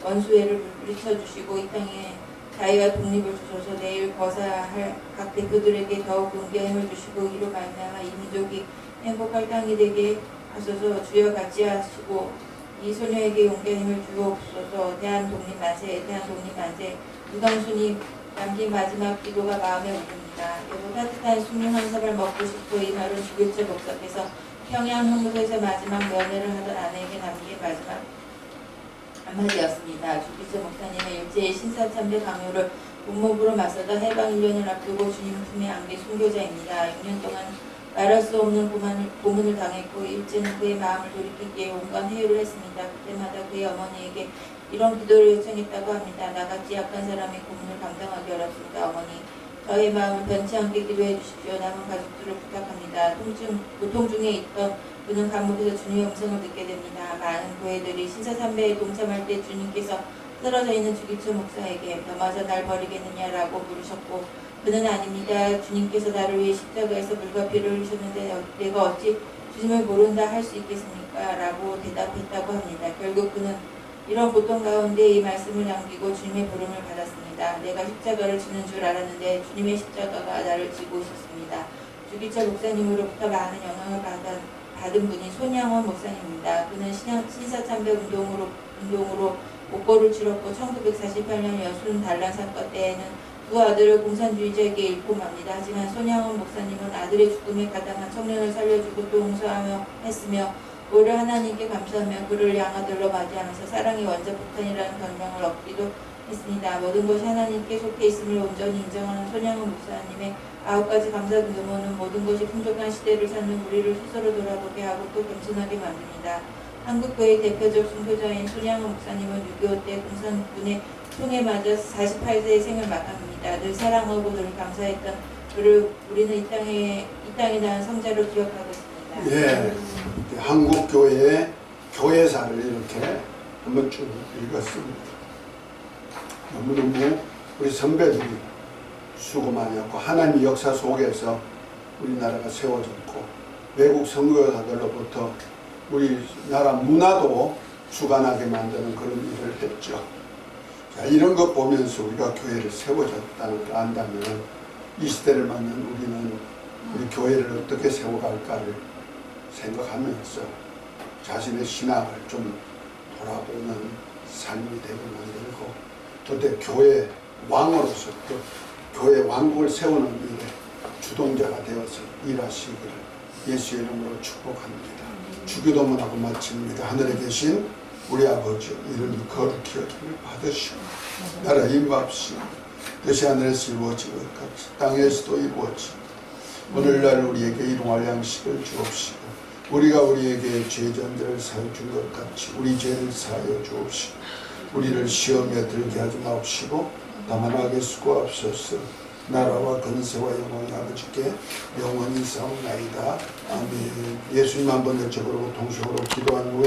원수회를 물리쳐주시고 이 땅에 자유와 독립을 주셔서 내일 거사할 각 대표들에게 더욱 용기와 힘을 주시고 이로 말미암아 이 민족이 행복할 땅이 되게 하소서. 주여 같이 하시고 이 소녀에게 용기와 힘을 주옵소서. 대한독립 만세, 대한독립 만세. 유관순이 남긴 마지막 기도가 마음에 오릅니다. 여보 따뜻한 숭늉 한 사발 먹고 싶고 이 말은 주길철 목사께서 평양 형무소에서 마지막 면회를 하던 아내에게 남긴 마지막 한마디였습니다. 주길철 목사님의 일제의 신사참배 강요를 몸몸으로 맞서다 해방 1년을 앞두고 주님 품에 안긴 순교자입니다. 6년 동안 말할 수 없는 고문을 당했고 일제는 그의 마음을 돌이키기에 온갖 회유를 했습니다. 그때마다 그의 어머니에게 이런 기도를 요청했다고 합니다. 나같이 약한 사람의 고문을 감당하기 어렵습니다. 어머니, 저의 마음을 변치 않게 기도해 주십시오. 남은 가족들을 부탁합니다. 고통 중에 있던 그는 감옥에서 주님의 음성을 듣게 됩니다. 많은 교회들이 신사참배에 동참할 때 주님께서 쓰러져 있는 주기철 목사에게 너마저 날 버리겠느냐라고 물으셨고 그는 아닙니다. 주님께서 나를 위해 십자가에서 물과 피를 흘리셨는데 내가 어찌 주님을 모른다 할 수 있겠습니까? 라고 대답했다고 합니다. 결국 그는 이런 고통 가운데 이 말씀을 남기고 주님의 부름을 받았습니다. 내가 십자가를 지는 줄 알았는데 주님의 십자가가 나를 지고 있었습니다. 주기철 목사님으로부터 많은 영향을 받은 분이 손양원 목사님입니다. 그는 신사참배 운동으로 옥고를 치렀고 1948년 여순 단란 사건 때에는 두 아들을 공산주의자에게 잃고 맙니다. 하지만 손양원 목사님은 아들의 죽음에 가담한 청년을 살려주고 또 용서하며 했으며 오히려 하나님께 감사하며 그를 양아들로 맞이하면서 사랑의 원자폭탄이라는 별명을 얻기도 했습니다. 모든 것이 하나님께 속해 있음을 온전히 인정하는 손양원 목사님의 9가지 감사 기도문은 모든 것이 풍족한 시대를 사는 우리를 스스로 돌아보게 하고 또 겸손하게 만듭니다. 한국교회 대표적 순교자인 손양원 목사님은 6.25 때 공산군의 총에 맞아 48세의 생을 마감합니다. 늘 사랑하고 늘 감사했던 그를 우리는 이 땅에 낳은 성자로 기억하고 있습니다. 예, 한국교회의 교회사를 이렇게 한번 쭉 읽었습니다. 너무너무 우리 선배들이 수고 많이 했고 하나님의 역사 속에서 우리나라가 세워졌고 외국 선교사들로부터 우리나라 문화도 주관하게 만드는 그런 일을 했죠. 자, 이런 것 보면서 우리가 교회를 세워졌다는 걸 안다면 이 시대를 맞는 우리는 우리 교회를 어떻게 세워갈까를 생각하면서 자신의 신앙을 좀 돌아보는 삶이 되게 만들고 또 교회 왕으로서 또 교회 왕국을 세우는 일에 주동자가 되어서 일하시기를 예수의 이름으로 축복합니다. 주기도문하고 마칩니다. 하늘에 계신 우리 아버지 이름이 거룩히 여김을 받으시고 나라 임합시고 뜻이 하늘에서 이루어진 것 같이 땅에서도 이루어지고 오늘날 우리에게 일용할 양식을 주옵시고 우리가 우리에게 죄전들을 사여 준 것 같이 우리 죄를 사여 주옵시고 우리를 시험에 들게 하지 마옵시고 다만 악에 수고하옵소서. 나라와 근세와 영광이 아버지께 영원히 싸움나이다. 아멘. 예수님 한번 여쭤보고 동성으로 기도한 후에